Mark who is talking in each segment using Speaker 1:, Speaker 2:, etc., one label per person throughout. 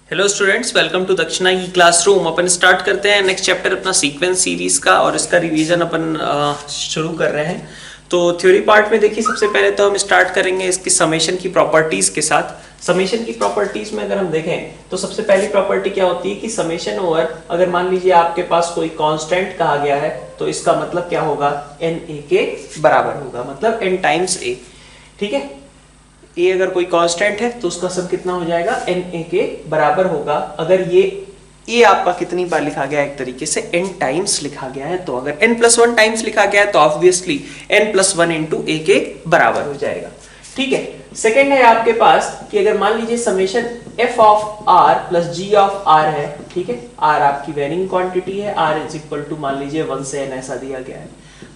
Speaker 1: Hello students, welcome to दक्षिणा की classroom. अपन स्टार्ट करते हैं नेक्स्ट चैप्टर अपना सीक्वेंस सीरीज का और इसका रिवीजन अपन शुरू कर रहे हैं। तो थ्योरी पार्ट में देखिए, सबसे पहले तो हम स्टार्ट करेंगे इसकी समेशन की प्रॉपर्टीज के साथ। समेशन की प्रॉपर्टीज में अगर हम देखें तो सबसे पहली प्रॉपर्टी क्या होती है कि समेशन ओवर, अगर मान लीजिए आपके पास कोई कांस्टेंट कहा गया है तो इसका मतलब क्या होगा, एन ए के बराबर होगा, मतलब एन टाइम्स ए। ठीक है, ए अगर कोई कांस्टेंट है तो उसका सम कितना हो जाएगा, एन ए के बराबर होगा। अगर ये ए आपका कितनी बार लिखा गया है, एक तरीके से n टाइम्स लिखा गया है, तो अगर n+1 टाइम्स लिखा गया है तो ऑब्वियसली n+1 इंटू ए के बराबर हो जाएगा। ठीक है, सेकेंड है आपके पास कि अगर मान लीजिए summation f of r plus g of r है। ठीक है, r आपकी वेरिंग क्वांटिटी है, r इज इक्वल टू मान लीजिए 1 से n ऐसा दिया गया है,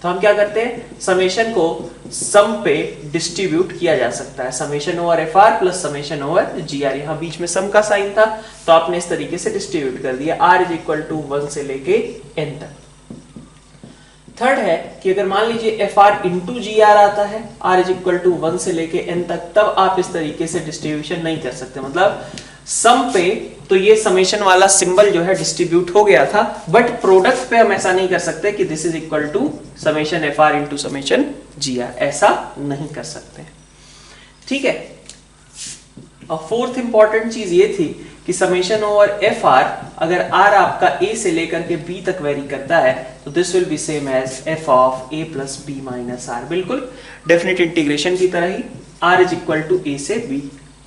Speaker 1: तो हम क्या करते हैं, समेशन को सम पे डिस्ट्रीब्यूट किया जा सकता है। Summation over F R plus summation over G R, यहाँ बीच में सम का साइन था तो आपने इस तरीके से डिस्ट्रीब्यूट कर दिया, r इज इक्वल टू 1 से लेके n तक। थर्ड है कि अगर मान लीजिए F R into G R आता है, r इज इक्वल टू 1 से लेके n तक, तब आप इस तरीके से डिस्ट्रीब्यूशन नहीं कर सकते। मतलब सम पे तो ये समेशन वाला सिंबल जो है डिस्ट्रीब्यूट हो गया था, बट प्रोडक्ट पे हम ऐसा नहीं कर सकते कि this is equal to summation F R into summation G R, ऐसा नहीं कर सकते। ठीक है, और फोर्थ इंपॉर्टेंट चीज ये थी कि समेशन ओवर एफ आर, अगर आर आपका ए से लेकर के बी तक वेरी करता है तो this will be same as F of A plus B minus R, बिल्कुल डेफिनेट इंटीग्रेशन की तरह ही, R is equal to A से बी।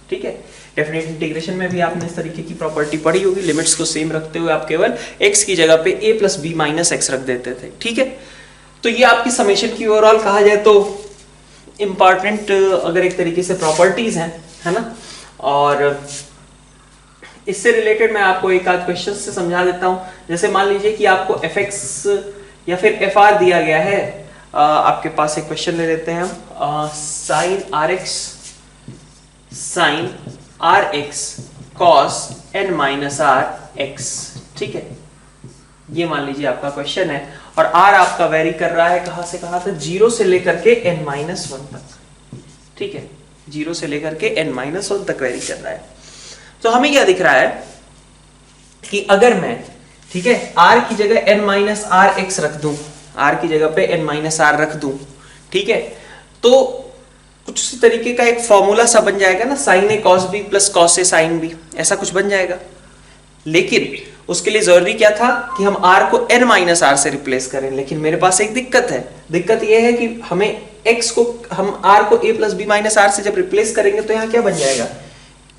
Speaker 1: ठीक है, डेफिनेट इंटीग्रेशन में भी आपने इस तरीके की प्रॉपर्टी पढ़ी होगी, लिमिट्स को सेम रखते हुए आप केवल x की जगह पे a plus B minus X रख देते थे। ठीक है, तो ये आपकी समेशन की ओवरऑल कहा जाए तो इंपॉर्टेंट अगर एक तरीके से प्रॉपर्टीज हैं, है ना। और इससे रिलेटेड मैं आपको एक आध क्वेश्चन से समझा देता हूं। जैसे मान लीजिए कि आपको fx या फिर fr दिया गया है, आपके पास एक क्वेश्चन ले लेते हैं हम, sine R X cos N minus R X. ठीक है, ये मान लीजिए आपका क्वेश्चन है और r आपका वेरी कर रहा है कहां से कहां तक, 0 से लेकर के n-1 तक। ठीक है, 0 से लेकर के n-1 तक वेरी कर रहा है। तो हमें क्या दिख रहा है कि अगर मैं, ठीक है, r की जगह n-r(x) रख दूं, r की जगह पे n-r रख दूं, ठीक है, तो कुछ उसी तरीके का एक फॉर्मूला सा बन जाएगा ना, sign A cos B plus cos A sine B, ऐसा कुछ बन जाएगा। लेकिन उसके लिए जरूरी क्या था कि हम r को n-r से रिप्लेस करें, लेकिन मेरे पास एक दिक्कत है। दिक्कत यह है कि हमें x को, हम r को a plus B minus R से जब रिप्लेस करेंगे तो यहाँ क्या बन जाएगा,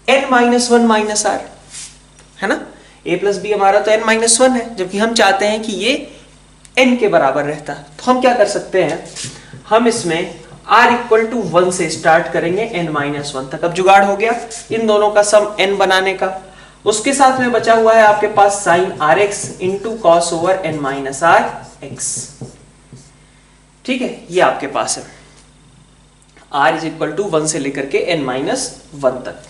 Speaker 1: n-1 माइनस आर, है ना। a प्लस बी हमारा तो n-1 है, जबकि हम चाहते हैं कि ये n के बराबर रहता। तो हम क्या कर सकते हैं, हम इसमें r इक्वल टू 1 से स्टार्ट करेंगे n-1 तक। अब जुगाड़ हो गया इन दोनों का सम n बनाने का। उसके साथ में बचा हुआ है आपके पास sine R X into cos over n minus R X. ठीक है, ये आपके पास है, r इज इक्वल टू 1 से लेकर के n-1 तक।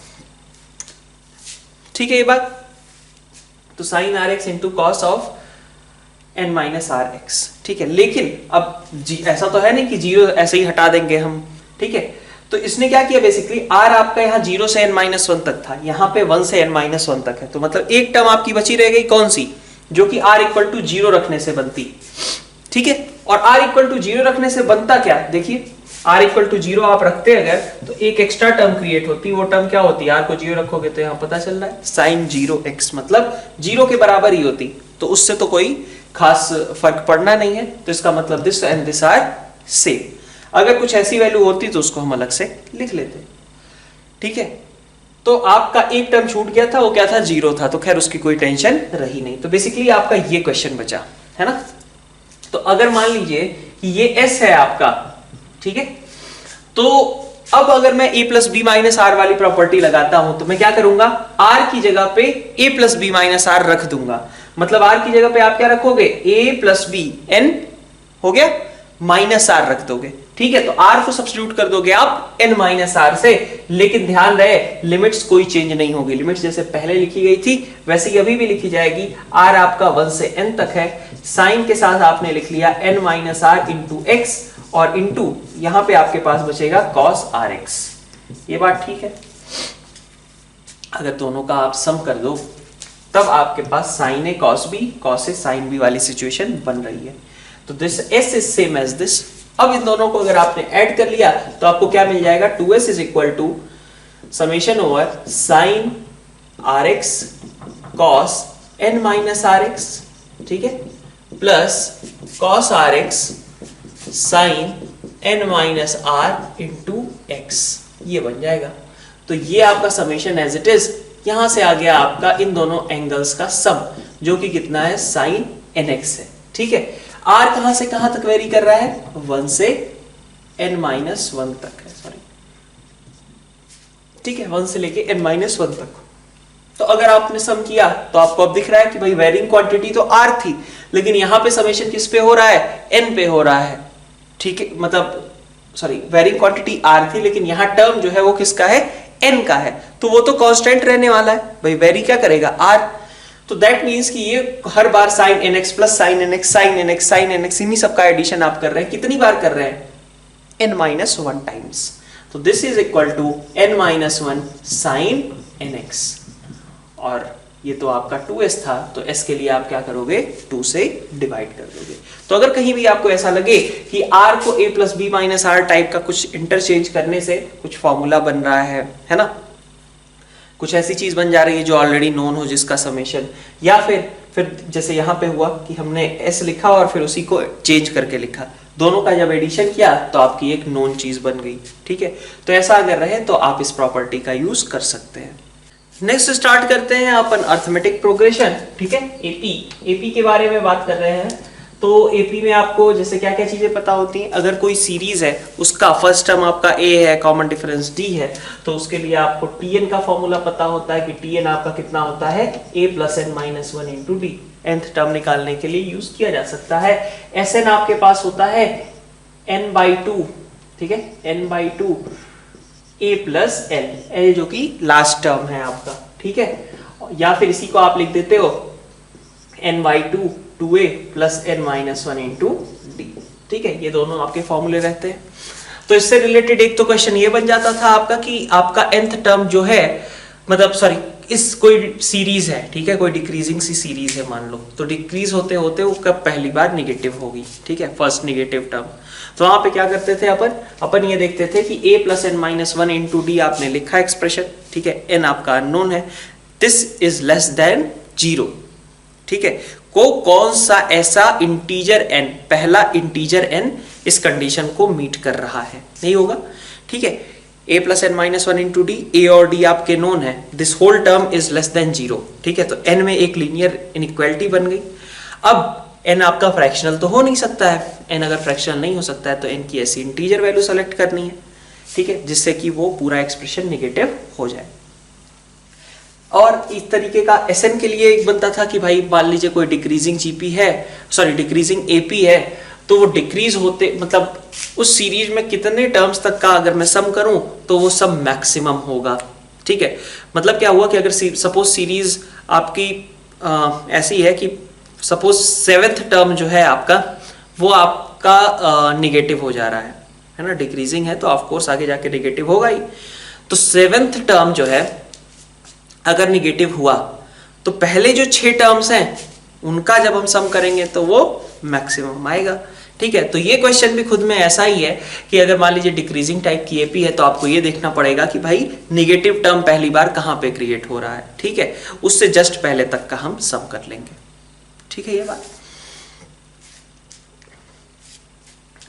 Speaker 1: ठीक है ये बात, तो sine R X into cos of n minus R X. ठीक है, लेकिन अब ऐसा तो है नहीं कि 0 ऐसे ही हटा देंगे हम। ठीक है, तो इसने क्या किया, बेसिकली r आपका यहाँ 0 से n-1 तक था, यहाँ पे 1 से n-1 तक है, तो मतलब एक टर्म आपकी बची रह गई, कौन सी, जो कि r इक्वल टू 0 रखने से बनती। ठीक है, और r इक्वल टू 0 रखने से बनता क्या, देखिए r इक्वल टू 0 आप रखते अगर तो एक एक्स्ट्रा टर्म क्रिएट होती, वो टर्म क्या होती है, r को 0 रखोगे तो यहाँ पता चल रहा है साइन 0x, मतलब 0 के बराबर ही होती, तो उससे तो कोई खास फर्क पड़ना नहीं है। तो इसका मतलब this and this are same. अगर कुछ ऐसी वैल्यू होती तो उसको हम अलग से लिख लेते। ठीक है, तो आपका एक टर्म छूट गया था, वो क्या था, 0 था, तो खैर उसकी कोई टेंशन रही नहीं। तो बेसिकली आपका ये क्वेश्चन बचा, है ना। तो अगर मान लीजिए कि ये s है आपका, ठीक है, तो अब अगर मैं a plus B minus R वाली प्रॉपर्टी लगाता हूं तो मैं क्या करूंगा, r की जगह पे a plus B minus r रख दूंगा। मतलब r की जगह पे आप क्या रखोगे, a प्लस बी n हो गया माइनस आर रख दोगे। ठीक है, तो r को सब्स्टिट्यूट कर दोगे आप n माइनस आर से, लेकिन ध्यान रहे लिमिट्स कोई चेंज नहीं होगी, लिमिट्स जैसे पहले लिखी गई थी वैसे ही अभी भी लिखी जाएगी। r आपका 1 से n तक है, साइन के साथ आपने लिख लिया n minus r into x, और इंटू यहां पे आपके पास बचेगा cos rx। ये बात ठीक है। अगर दोनों का आप सम कर दो तब आपके पास sin a cos b cos a sin b वाली सिचुएशन बन रही है। तो this s is same as this. अब इन दोनों को अगर आपने ऐड कर लिया तो आपको क्या मिल जाएगा, 2s is equal to summation over sin rx cos n minus rx, ठीक है, plus cos rx sin n minus r into x, ये बन जाएगा। तो ये आपका समेशन एज इट इज, यहां से आ गया आपका इन दोनों एंगल्स का सम, जो कि कितना है sin nx है, ठीक है। r कहां से कहां तक वेरी कर रहा है, 1 से n माइनस 1 तक है, सॉरी, ठीक है, 1 से लेके n माइनस 1 तक। तो अगर आपने सम किया तो आपको अब दिख रहा है कि भाई वेरिंग क्वांटिटी तो r थी, लेकिन यहां पे समेशन किस पे हो रहा है, n पे हो रहा है, ठीक है, मतलब सॉरी वेरिंग क्वांटिटी r थी, लेकिन यहां टर्म जो है वो किसका है, n का है, तो वो तो कांस्टेंट रहने वाला है भाई, वेरी क्या करेगा, r। तो दैट मींस कि ये हर बार sin nx plus sin nx sin nx sin nx इन्हीं सबका एडिशन आप कर रहे हैं, कितनी बार कर रहे हैं, n माइनस 1 टाइम्स। तो this is equal to n minus 1 sin nx, और ये तो आपका 2s था, तो s के लिए आप क्या करोगे, 2 से डिवाइड कर दोगे। तो अगर कहीं भी आपको ऐसा लगे कि r को a plus B minus r type का कुछ इंटरचेंज करने से कुछ फॉर्मूला बन रहा है ना, कुछ ऐसी चीज बन जा रही है जो ऑलरेडी नोन हो जिसका समेशन, या फिर जैसे यहाँ पे हुआ कि हमने s लिखा और फिर उसी को चेंज करके लिखा, दोनों का जब एडिशन किया तो आपकी एक नोन चीज बन गई, ठीक है। तो ऐसा अगर रहे तो आप इस प्रॉपर्टी का यूज कर सकते हैं। नेक्स्ट स्टार्ट करते हैं अपन अर्थमेटिक प्रोग्रेशन, ठीक है, एपी के बारे में बात कर रहे हैं। तो एपी में आपको जैसे क्या क्या चीजें पता होती हैं, अगर कोई सीरीज है उसका फर्स्ट टर्म आपका a है, कॉमन डिफरेंस d है, तो उसके लिए आपको tn का फॉर्मूला पता होता है कि tn आपका कितना होता है, a प्लस n minus 1 into D, nth term निकालने के लिए यूज किया जा सकता है। Sn आपके पास होता है n/2, ठीक है, n/2 a प्लस l जो कि लास्ट टर्म है आपका, ठीक है, या फिर इसी को आप लिख देते हो n/2 2a plus n minus 1 into d, ठीक है, ये दोनों आपके फॉर्मूले रहते हैं। तो इससे रिलेटेड एक तो क्वेश्चन ये बन जाता था आपका कि आपका nth टर्म जो है, मतलब सॉरी, इस कोई सीरीज है, ठीक है, कोई डिक्रीजिंग सी सीरीज है मान लो, तो डिक्रीज होते होते वो कब पहली बार निगेटिव होगी, ठीक है, फर्स्ट निगेटिव टर्म। तो वहां पे क्या करते थे अपन ये देखते थे कि a प्लस n माइनस 1 इंटू डी आपने लिखा एक्सप्रेशन, ठीक है, n आपका अननोन है, दिस इज लेस देन 0, ठीक है, कौन सा ऐसा इंटीजर n, पहला इंटीजर n इस कंडीशन को मीट कर रहा है, नहीं होगा, ठीक है, a प्लस n minus 1 into d, a और d आपके नोन है, this whole term is less than 0, ठीक है, तो n में एक लीनियर इनइक्वालिटी बन गई। अब n आपका फ्रैक्शनल तो हो नहीं सकता है, n अगर फ्रैक्शनल नहीं हो सकता है तो n की ऐसी इंटीजर वैल्यू सेलेक्ट करनी है, ठीक है, जिससे कि वो पूरा एक्सप्रेशन नेगेटिव हो जाए। और इस तरीके का Sn के लिए एक बनता था कि भाई मान लीजिए कोई डिक्रीजिंग जीपी है, सॉरी डिक्रीजिंग एपी है, तो वो डिक्रीज होते मतलब उस सीरीज में कितने टर्म्स तक का अगर मैं सम करूं तो वो सम मैक्सिमम होगा, ठीक है। मतलब क्या हुआ कि अगर सपोज सीरीज आपकी ऐसी है कि सपोज 7th टर्म जो है आपका वो आपका निगेटिव हो जा रहा है ना, डिक्रीजिंग है तो ऑफ कोर्स आगे जाके निगेटिव होगा ही। तो 7th टर्म जो है अगर निगेटिव हुआ तो पहले जो 6 टर्म्स हैं उनका जब हम सम करेंगे तो वो मैक्सिमम आएगा, ठीक है। तो ये क्वेश्चन भी खुद में ऐसा ही है कि अगर मान लीजिए डिक्रीजिंग टाइप की एपी है तो आपको ये देखना पड़ेगा कि भाई निगेटिव टर्म पहली बार कहां पे क्रिएट हो रहा है, ठीक है, उससे जस्ट पहले तक का हम सम कर लेंगे, ठीक है ये बात,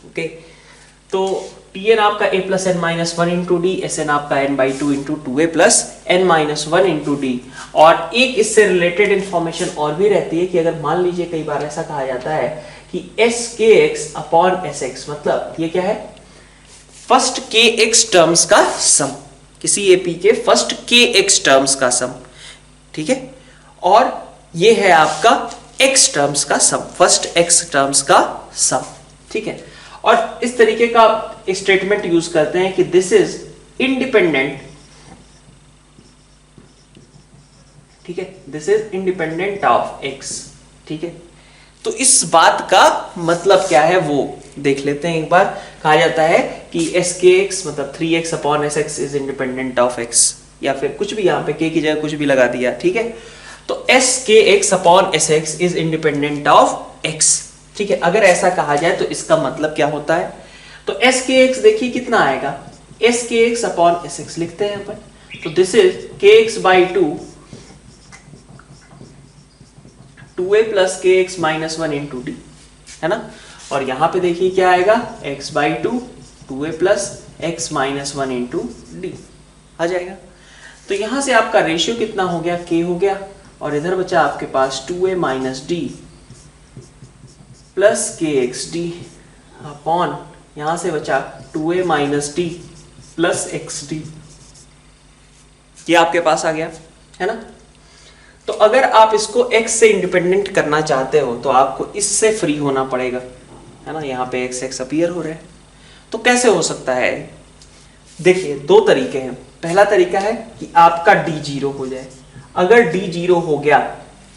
Speaker 1: ओके। तो Tn आपका a प्लस n minus 1 into D, Sn आपका n/2 into 2a plus n minus 1 into D. और एक इससे रिलेटेड इंफॉर्मेशन और भी रहती है कि अगर मान लीजिए कई बार ऐसा कहा जाता है कि skx अपॉन sx, मतलब ये क्या है, फर्स्ट kx टर्म्स का सम, किसी एपी के फर्स्ट kx टर्म्स का सम, ठीक है, और ये है आपका x टर्म्स का सम, फर्स्ट x टर्म्स का सम, ठीक है। और इस तरीके का स्टेटमेंट यूज करते हैं कि दिस इज इंडिपेंडेंट, ठीक है, this is independent of x, ठीक है। तो इस बात का मतलब क्या है वो देख लेते हैं एक बार। कहा जाता है कि skx मतलब 3x upon sx is independent of x, या फिर कुछ भी यहाँ पे k की जगह कुछ भी लगा दिया, ठीक है। तो एस के x upon S x is independent of x, ठीक है। अगर ऐसा कहा जाए तो इसका मतलब क्या होता है, तो एस के एक्स देखिए कितना आएगा, एस के एक्स अपॉन एस एक्स लिखते हैं अपन, तो this is K X by 2a plus K X minus 1 into D, है ना। और यहां पे देखिए क्या आएगा, x by 2a plus X minus 1 into D आ जाएगा। तो यहां से आपका रेशियो कितना हो गया, k हो गया, और इधर बचा आपके पास 2a minus d plus K x D upon यहां से बचा 2a minus d plus x D, ये आपके पास आ गया, है ना। तो अगर आप इसको x से इंडिपेंडेंट करना चाहते हो तो आपको इससे फ्री होना पड़ेगा, है ना। यहाँ पे x अपीयर हो रहे हैं, तो कैसे हो सकता है, देखिए दो तरीके हैं। पहला तरीका है कि आपका d 0 हो जाए। अगर d 0 हो गया,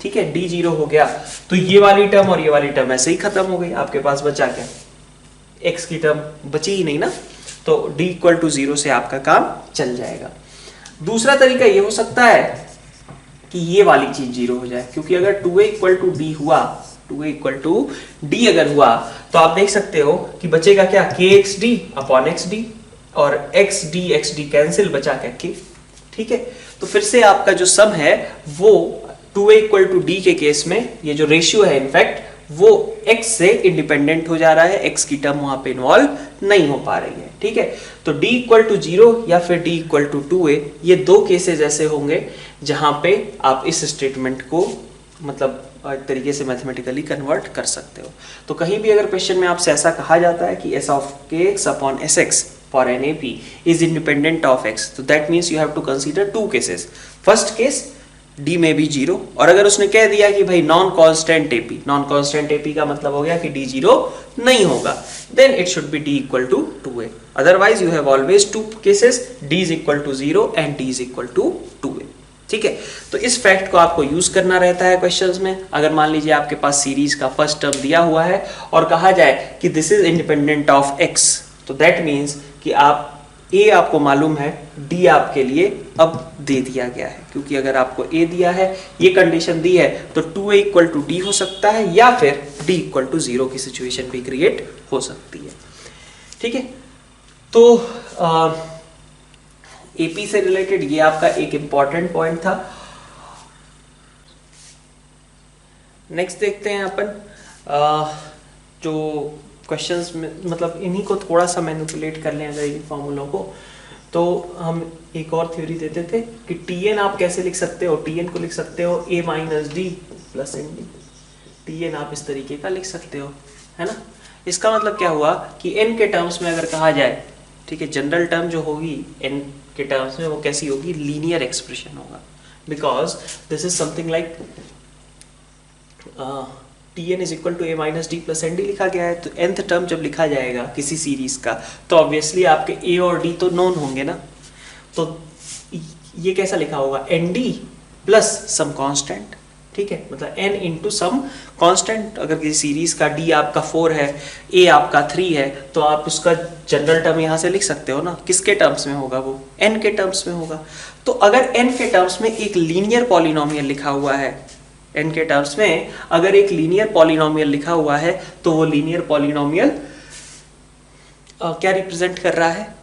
Speaker 1: ठीक है, d 0 हो गया तो ये वाली टर्म और ये वाली टर्म ऐसे ही खत्म हो गई, आपके पास बचा क्या, x की टर्म बची ही नहीं ना, तो d इक्वल टू 0 से आपका काम चल जाएगा। दूसरा तरीका ये हो सकता है कि ये वाली चीज 0 हो जाए, क्योंकि अगर 2a इक्वल टू डी हुआ, 2a इक्वल टू डी अगर हुआ तो आप देख सकते हो कि बचेगा क्या, के x D upon x D, और एक्स डी कैंसिल, बचा क्या k, ठीक है। तो फिर से आपका जो सम है वो 2a इक्वल टू डी के केस में ये जो रेशियो है इनफैक्ट वो x से इंडिपेंडेंट हो जा रहा है, x की टर्म वहां पे इन्वॉल्व नहीं हो पा रही है, ठीक है। तो d इक्वल टू 0 या फिर d इक्वल टू 2a, ये दो केसेस ऐसे होंगे जहां पे आप इस स्टेटमेंट को मतलब एक तरीके से मैथमेटिकली कन्वर्ट कर सकते हो। तो कहीं भी अगर क्वेश्चन में आपसे ऐसा कहा जाता है कि s of kx upon sx for an AP is independent of x, तो that means you have to consider two cases. First case d में भी 0, और अगर उसने कह दिया कि भाई non constant AP, non constant AP का मतलब हो गया कि d 0 नहीं होगा, then it should be d equal to 2a। Otherwise you have always two cases, d is equal to 0 and d is equal to 2a, ठीक है। तो इस फैक्ट को आपको यूज करना रहता है क्वेश्चंस में। अगर मान लीजिए आपके पास सीरीज का फर्स्ट टर्म दिया हुआ है और कहा जाए कि this is independent of x, तो दैट मीन्स कि आप a आपको मालूम है, d आपके लिए अब दे दिया गया है, क्योंकि अगर आपको a दिया है, ये कंडीशन दी है, तो 2a इक्वल टू d हो सकता है या फिर d इक्वल टू 0 की सिचुएशन भी क्रिएट हो सकती है, ठीक है। तो AP से रिलेटेड ये आपका एक इंपॉर्टेंट पॉइंट था। नेक्स्ट देखते हैं अपन जो क्वेश्चंस में, मतलब इन्हीं को थोड़ा सा मैनिपुलेट कर लें अगर इन फॉर्मूलों को, तो हम एक और थ्योरी देते थे कि Tn आप कैसे लिख सकते हो, Tn को लिख सकते हो a minus d plus n d, Tn आप इस तरीके का लिख सकते हो, है ना। इसका मतलब क्या हुआ कि n के टर्म्स में अगर कहा जाए, ठीक है, जनरल टर्म जो होगी n के टर्म्स में वो कैसी होगी, लीनियर एक्सप्रेशन होगा, because this is something like Tn is equal to a minus d plus n d लिखा गया है। तो nth टर्म जब लिखा जाएगा किसी सीरीज का तो ऑब्वियसली आपके a और d तो नोन होंगे ना, तो ये कैसा लिखा होगा, nd प्लस सम कांस्टेंट, ठीक है, मतलब n इंटू सम कांस्टेंट। अगर किसी सीरीज का d आपका 4 है, a आपका 3 है, तो आप उसका जनरल टर्म यहाँ से लिख सकते हो ना, किसके टर्म्स में होगा, वो n के टर्म्स में होगा। तो अगर n के टर्म्स में एक लीनियर पॉलिनोमियल लिखा हुआ है, n के टर्म्स में अगर एक लीनियर पॉलिनोमियल लिखा हुआ है, तो वो लीनियर पॉलिनोमियल क्या रिप्रेजेंट कर रहा है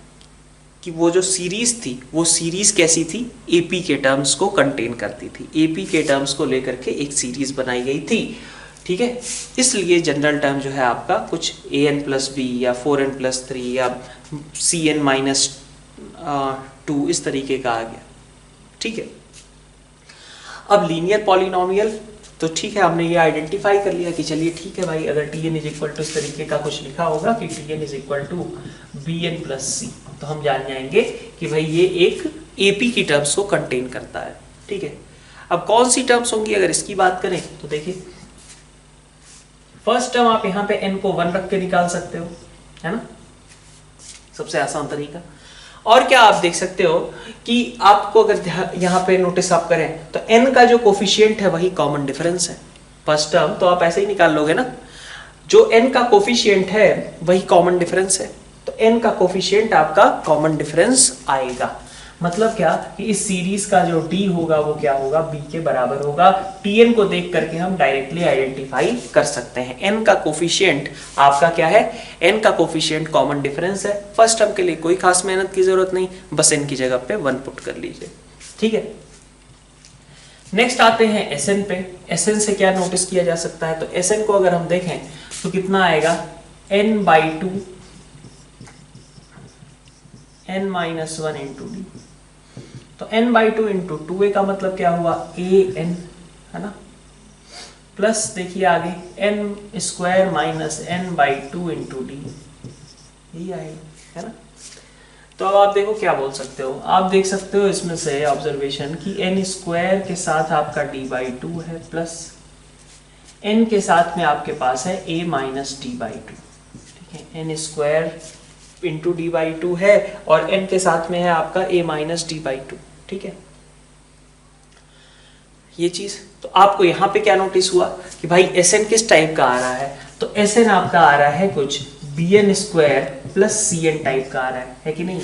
Speaker 1: कि वो जो सीरीज थी वो सीरीज कैसी थी, AP के टर्म्स को कंटेन करती थी, AP के टर्म्स को लेकर के एक सीरीज बनाई गई थी, ठीक है। इसलिए जनरल टर्म जो है आपका कुछ an प्लस बी या 4n प्लस 3 या cn माइनस 2 इस तरीके का आ गया, ठीक है। अब लीनियर पॉलिनोमियल, तो ठीक है, हमने ये आइडेंटिफाई कर लिया कि चलिए ठीक है भाई, अगर Tn इज इक्वल टू इस तरीके का कुछ लिखा होगा कि Tn is equal to Bn plus C, तो हम जान जाएंगे कि भाई ये एक AP की टर्म्स को कंटेन करता है, ठीक है। अब कौन सी टर्म्स होंगी अगर इसकी बात करें तो देखिए, फर्स्ट टर्म आप यहाँ पे n को 1 रख के निकाल सकते हो, है ना, सबसे आसान तरीका। और क्या आप देख सकते हो कि आपको अगर यहाँ पे नोटिस आप करें तो n का जो कोफिशिएंट है वही कॉमन डिफरेंस है। फर्स्ट टर्म तो आप ऐसे ही निकाल लोगे ना, जो n का कोफिशिएंट है वही कॉमन डिफरेंस है, तो n का कोफिशिएंट आपका कॉमन डिफरेंस आएगा। मतलब क्या कि इस सीरीज का जो टी होगा वो क्या होगा, बी के बराबर होगा। टीएन को देख करके हम डायरेक्टली आइडेंटिफाई कर सकते हैं। एन का कोफिशिएंट आपका क्या है, एन का कोफिशिएंट कॉमन डिफरेंस है। फर्स्ट टर्म के लिए कोई खास मेहनत की जरूरत नहीं, बस एन की जगह पे 1 पुट कर लीजिए, ठीक है। नेक्स्ट आते हैं एसएन पे। एसएन से क्या नोटिस किया जा सकता है, तो एसएन को अगर हम देखें तो कितना आएगा, n/2 n-1 इंटू डी। तो n/2 इंटू 2a का मतलब क्या हुआ, an, है ना, प्लस देखिए आगे n² minus n/2 into D, यही आएगा, है ना। तो अब आप देखो क्या बोल सकते हो, आप देख सकते हो इसमें से ऑब्जर्वेशन कि n² के साथ आपका d/2 है, प्लस n के साथ में आपके पास है a माइनस d/2, ठीक है। n² इंटू d/2 है और n के साथ में है आपका a माइनस d/2, ठीक है, ये चीज। तो आपको यहाँ पे क्या नोटिस हुआ कि भाई Sn किस टाइप का आ रहा है, तो Sn आपका आ रहा है कुछ bn² प्लस cn टाइप का आ रहा है कि नहीं,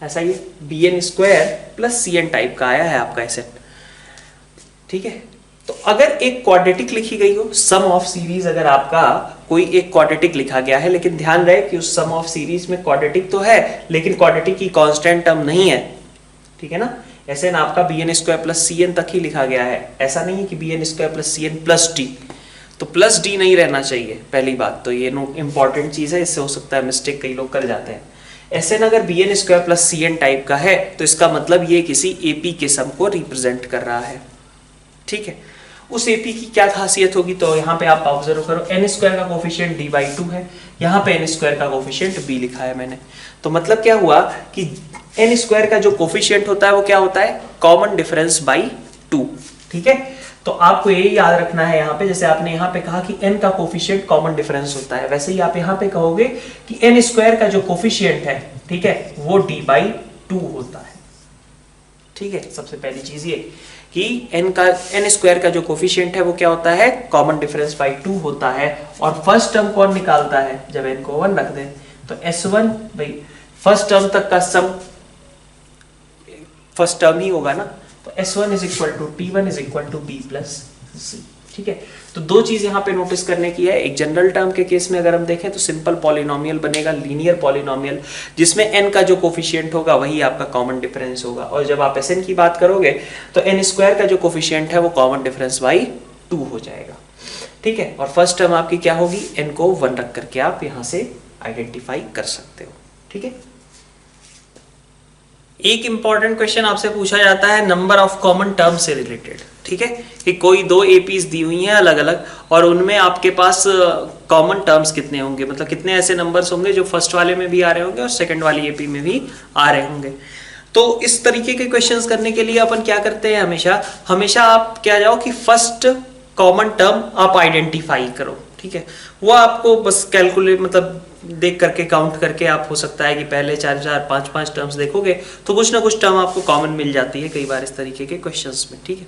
Speaker 1: ऐसा ही bn² प्लस cn टाइप का आया है आपका Sn, ठीक है। तो अगर एक क्वाड्रेटिक लिखी गई हो, सम ऑफ सीरीज अगर आपका कोई एक क्वाड्रेटिक लिखा गया है, लेकिन ध्यान रहे कि उस सम ऑफ सीरीज में क्वाड्रेटिक तो है लेकिन क्वाड्रेटिक की कांस्टेंट टर्म नहीं है, ठीक है ना। Sn आपका bn² प्लस cn तक ही लिखा गया है, ऐसा नहीं है कि bn² plus cn plus d, तो प्लस डी नहीं रहना चाहिए, पहली बात तो ये नोट इंपॉर्टेंट चीज है, इससे हो सकता है मिस्टेक कई लोग कर जाते हैं। Sn अगर bn² प्लस cn टाइप का है तो इसका मतलब ये किसी AP के सम को रिप्रेजेंट कर रहा है, ठीक है। उस AP की क्या खासियत होगी, तो यहाँ पे आप ऑब्जर्व करो n² का कोफिशिएंट d/2 है, यहाँ पे n² का कोफिशिएंट b लिखा है मैंने, तो मतलब क्या हुआ कि n² का जो कोफिशिएंट होता है वो क्या होता है, कॉमन डिफरेंस बाई 2, ठीक है। तो आपको ये याद रखना है यहाँ पे, जैसे आपने यहाँ पे कहा कि n का कोफिशिएंट कॉमन डिफरेंस होता है, वैसे ही आप यहाँ पे कहोगे कि n² का जो कोफिशिएंट है, ठीक है, वो d/2 होता है, ठीक है। सबसे पहली चीज ये कि n² का जो कोफिशिएंट है वो क्या होता है, कॉमन डिफरेंस बाई 2 होता है। और फर्स्ट टर्म कौन निकालता है, जब n को 1 रख दें तो s1 भाई फर्स्ट टर्म तक का सम फर्स्ट टर्म ही होगा ना, तो s1 is equal to t1 is equal to b plus c, ठीक है। तो दो चीज यहाँ पे नोटिस करने की है, एक जनरल टर्म के केस में अगर हम देखें तो सिंपल पॉलिनोमियल बनेगा, लीनियर पॉलिनोमियल, जिसमें n का जो कोफिशिएंट होगा वही आपका कॉमन डिफरेंस होगा। और जब आप Sn की बात करोगे तो n² का जो कोफिशिएंट है वो कॉमन डिफरेंस बाई 2 हो जाएगा, ठीक है। और फर्स्ट टर्म आपकी क्या होगी, n को 1 रख करके आप यहाँ से आइडेंटिफाई कर सकते हो, ठीक है। एक इंपॉर्टेंट क्वेश्चन आपसे पूछा जाता है नंबर ऑफ कॉमन टर्म से रिलेटेड, ठीक है, कि कोई दो एपीज दी हुई हैं अलग अलग और उनमें आपके पास कॉमन टर्म्स कितने होंगे, मतलब कितने ऐसे नंबर्स होंगे जो फर्स्ट वाले में भी आ रहे होंगे और सेकंड वाली एपी में भी आ रहे होंगे। तो इस तरीके के क्वेश्चंस करने के लिए अपन क्या करते हैं, हमेशा आप क्या जाओ कि फर्स्ट कॉमन टर्म आप आइडेंटिफाई करो, ठीक है। वो आपको बस कैलकुलेट मतलब देख करके काउंट करके आप हो सकता है कि पहले 4-4 5-5 टर्म्स देखोगे तो कुछ ना कुछ टर्म आपको कॉमन मिल जाती है कई बार इस तरीके के क्वेश्चंस में, ठीक है।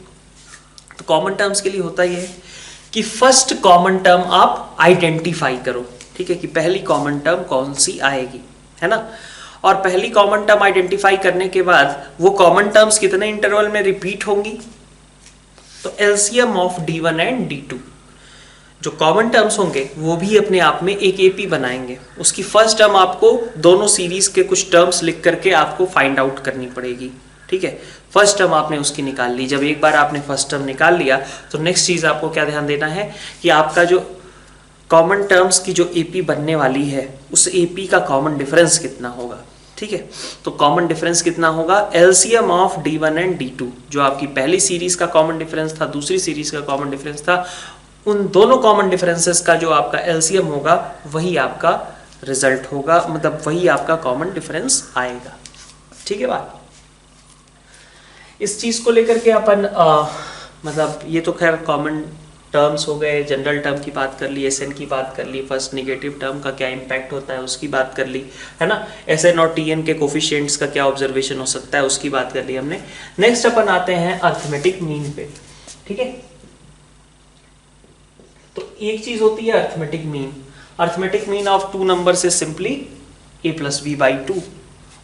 Speaker 1: तो कॉमन टर्म्स के लिए होता ही है कि फर्स्ट कॉमन टर्म आप आइडेंटिफाई करो, ठीक है, कि पहली कॉमन टर्म कौन सी आएगी, है ना। और पहली कॉमन टर्म आइडेंटिफाई करने के बाद वो कॉमन टर्म्स कितने इंटरवल में रिपीट होंगी, तो LCM of d1 and d2 जो कॉमन टर्म्स होंगे वो भी अपने आप में एक एपी बनाएंगे। उसकी फर्स्ट टर्म आपको दोनों सीरीज के कुछ टर्म्स लिख करके आपको फाइंड आउट करनी पड़ेगी, ठीक है। फर्स्ट टर्म आपने उसकी निकाल ली, जब एक बार आपने फर्स्ट टर्म निकाल लिया तो नेक्स्ट चीज आपको क्या ध्यान देना है कि आपका जो कॉमन टर्म्स की जो एपी बनने वाली है उस एपी का कॉमन डिफरेंस कितना होगा, ठीक है। तो कॉमन डिफरेंस कितना होगा, LCM of d1 and d2, जो आपकी पहली सीरीज का कॉमन डिफरेंस था, दूसरी सीरीज का कॉमन डिफरेंस था, उन दोनों कॉमन डिफरेंसेस का जो आपका एलसीएम होगा वही आपका रिजल्ट होगा, मतलब वही आपका कॉमन डिफरेंस आएगा, ठीक है बात। इस चीज को लेकर के अपन मतलब ये तो खैर कॉमन टर्म्स हो गए, जनरल टर्म की बात कर ली, एसएन की बात कर ली, फर्स्ट नेगेटिव टर्म का क्या इंपैक्ट होता है उसकी बात कर ली, है ना। एसएन और टीएन के कोफिशिएंट्स का क्या ऑब्जर्वेशन हो सकता है उसकी बात कर ली हमने। नेक्स्ट अपन आते हैं अर्थमेटिक मीन पे, ठीक है। तो एक चीज होती है arithmetic mean. Arithmetic mean of two number से simply a plus B by 2,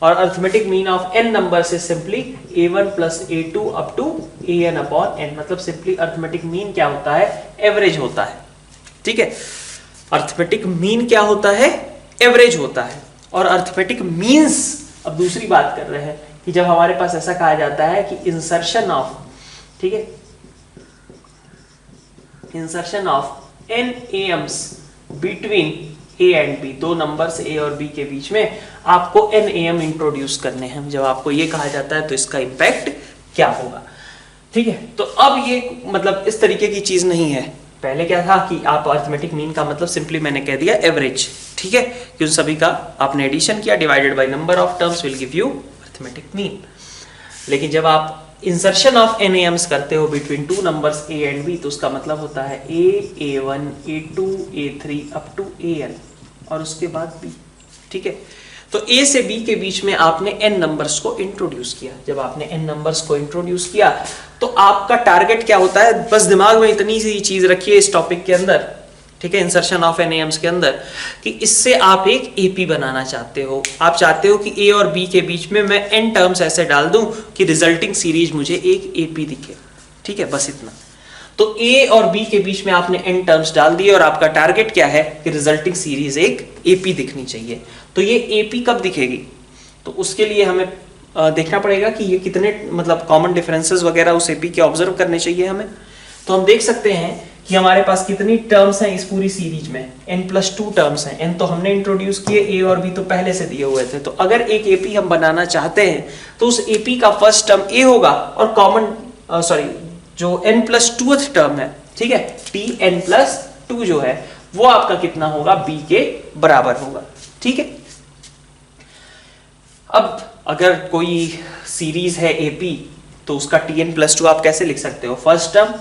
Speaker 1: और arithmetic mean of n numbers is simply a1 plus a2 up to an upon n। मतलब सिंपली अर्थमेटिक मीन क्या होता है, एवरेज होता है। ठीक है, अर्थमेटिक मीन क्या होता है, एवरेज होता है। और अर्थमेटिक मीन्स, अब दूसरी बात कर रहे हैं कि जब हमारे पास ऐसा कहा जाता है कि इंसर्शन ऑफ, ठीक है, insertion of n AMs between a and b, दो नंबर्स a और b के बीच में आपको n AM इंट्रोड्यूस करने हैं, जब आपको ये कहा जाता है तो इसका इंपैक्ट क्या होगा। ठीक है, तो अब ये मतलब इस तरीके की चीज नहीं है। पहले क्या था कि आप अर्थमेटिक मीन का मतलब सिंपली मैंने कह दिया एवरेज। ठीक है, कि उन सभी का आपने एडिशन किया, divided by number of terms will give you arithmetic mean. लेकिन जब आप इंसर्शन ऑफ n AMs करते हो between two numbers a and b, तो उसका मतलब होता है a, a1, a2, a3 up to an और उसके बाद b। ठीक है, तो a से b के बीच में आपने n नंबर्स को इंट्रोड्यूस किया। जब आपने n नंबर्स को इंट्रोड्यूस किया तो आपका टारगेट क्या होता है, बस दिमाग में इतनी सी चीज रखिए इस टॉपिक के अंदर, ठीक है, इंसर्शन ऑफ n AMs के अंदर, कि इससे आप एक AP बनाना चाहते हो। आप चाहते हो कि a और b के बीच में मैं n टर्म्स ऐसे डाल दूं कि रिजल्टिंग सीरीज मुझे एक AP दिखे। ठीक है, बस इतना। तो a और b के बीच में आपने n टर्म्स डाल दिए और आपका टारगेट क्या है कि रिजल्टिंग सीरीज एक AP दिखनी चाहिए। तो ये AP कब दिखेगी, तो उसके लिए हमें देखना पड़ेगा कि ये कितने मतलब कॉमन डिफरेंसेस वगैरह उस AP के ऑब्जर्व करने चाहिए हमें। तो हम देख सकते हैं कि हमारे पास कितनी टर्म्स हैं इस पूरी सीरीज में, n+2 टर्म्स हैं। n तो हमने इंट्रोड्यूस किए, a और b तो पहले से दिए हुए थे। तो अगर एक AP हम बनाना चाहते हैं तो उस AP का फर्स्ट टर्म a होगा और कॉमन जो n+2th टर्म है, ठीक है, tn+2 जो है वो आपका कितना होगा, b के बराबर होगा। ठीक है, अब अगर कोई सीरीज है AP तो उसका tn+2 आप कैसे लिख सकते हो, फर्स्ट टर्म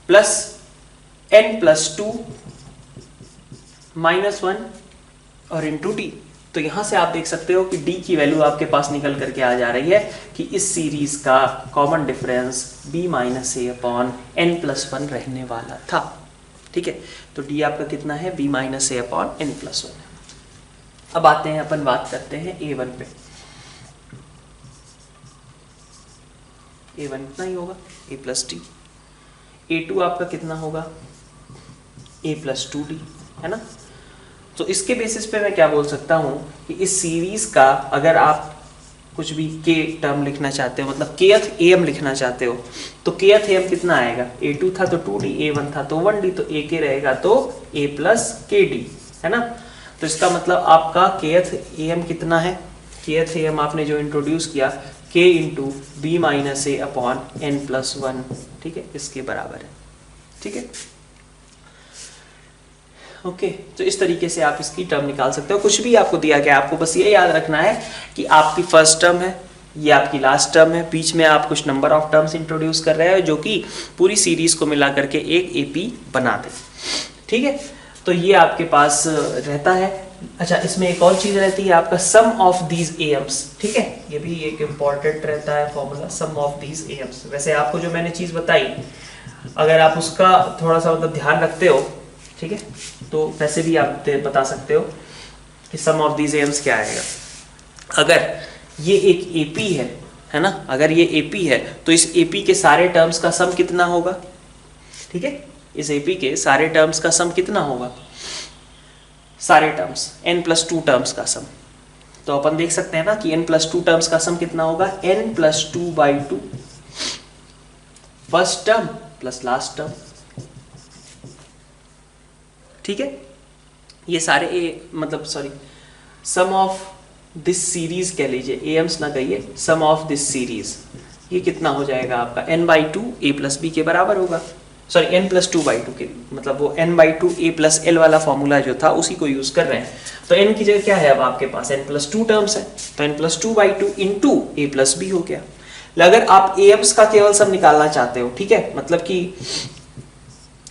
Speaker 1: प्लस n+2 -1 और इंटू d। तो यहां से आप देख सकते हो कि d की वैल्यू आपके पास निकल करके आ जा रही है कि इस सीरीज का common difference b - a upon n+1 रहने वाला था। ठीक है, तो d आपका कितना है, b - a अपॉन n+1। अब आते हैं, अपन बात करते हैं a1 पे। a1 इतना ही होगा, a+d। a2 आपका कितना होगा, a+2d, है ना। तो इसके बेसिस पे मैं क्या बोल सकता हूं कि इस सीरीज का अगर आप कुछ भी k टर्म लिखना चाहते हो, मतलब kth AM लिखना चाहते हो, तो kth AM कितना आएगा, a2 था तो 2d, a1 था तो 1d, तो ak रहेगा तो a + kd, है ना। तो इसका मतलब आपका kth AM कितना है, kth AM आपने जो इंट्रोड्यूस किया k × b - a upon n+1, ठीक है, इसके बराबर है। ठीक है, ओके, तो इस तरीके से आप इसकी टर्म निकाल सकते हो। कुछ भी आपको दिया गया, आपको बस ये याद रखना है कि आपकी फर्स्ट टर्म है, ये आपकी लास्ट टर्म है, बीच में आप कुछ नंबर ऑफ टर्म्स इंट्रोड्यूस कर रहे हो जो कि पूरी सीरीज को मिला करके एक AP बना दे। ठीक है, तो ये आपके पास रहता है। अच्छा, इसमें एक और चीज रहती है आपका सम ऑफ दीज AMs। ठीक है, ये भी एक इम्पॉर्टेंट रहता है formula, sum of these AMs। वैसे आपको जो मैंने चीज बताई, अगर आप उसका थोड़ा सा मतलब ध्यान रखते हो, ठीक है, तो वैसे भी आप बता सकते हो कि सम ऑफ दीज AMs क्या आएगा। अगर ये एक AP है ना, अगर ये AP है तो इस AP के सारे टर्म्स का सम कितना होगा। ठीक है, इस AP के सारे टर्म्स का सम कितना होगा, सारे टर्म्स n+2 टर्म्स का सम। तो अपन देख सकते हैं ना कि n+2 टर्म्स का सम कितना होगा, n+2/2 first term plus last term. ठीक है, ये सारे सम ऑफ दिस सीरीज कह लीजिए, AMs ना कहिए, सम ऑफ दिस सीरीज, ये कितना हो जाएगा आपका n/2 a + b के बराबर होगा। सॉरी, n+2/2 के, मतलब वो n/2 a + l वाला फॉर्मूला जो था उसी को यूज कर रहे हैं। तो n की जगह क्या है अब आपके पास, n+2 टर्म्स है, तो n+2/2 इंटू a + b हो गया। अगर आप AMs का केवल सम निकालना चाहते हो, ठीक है, मतलब कि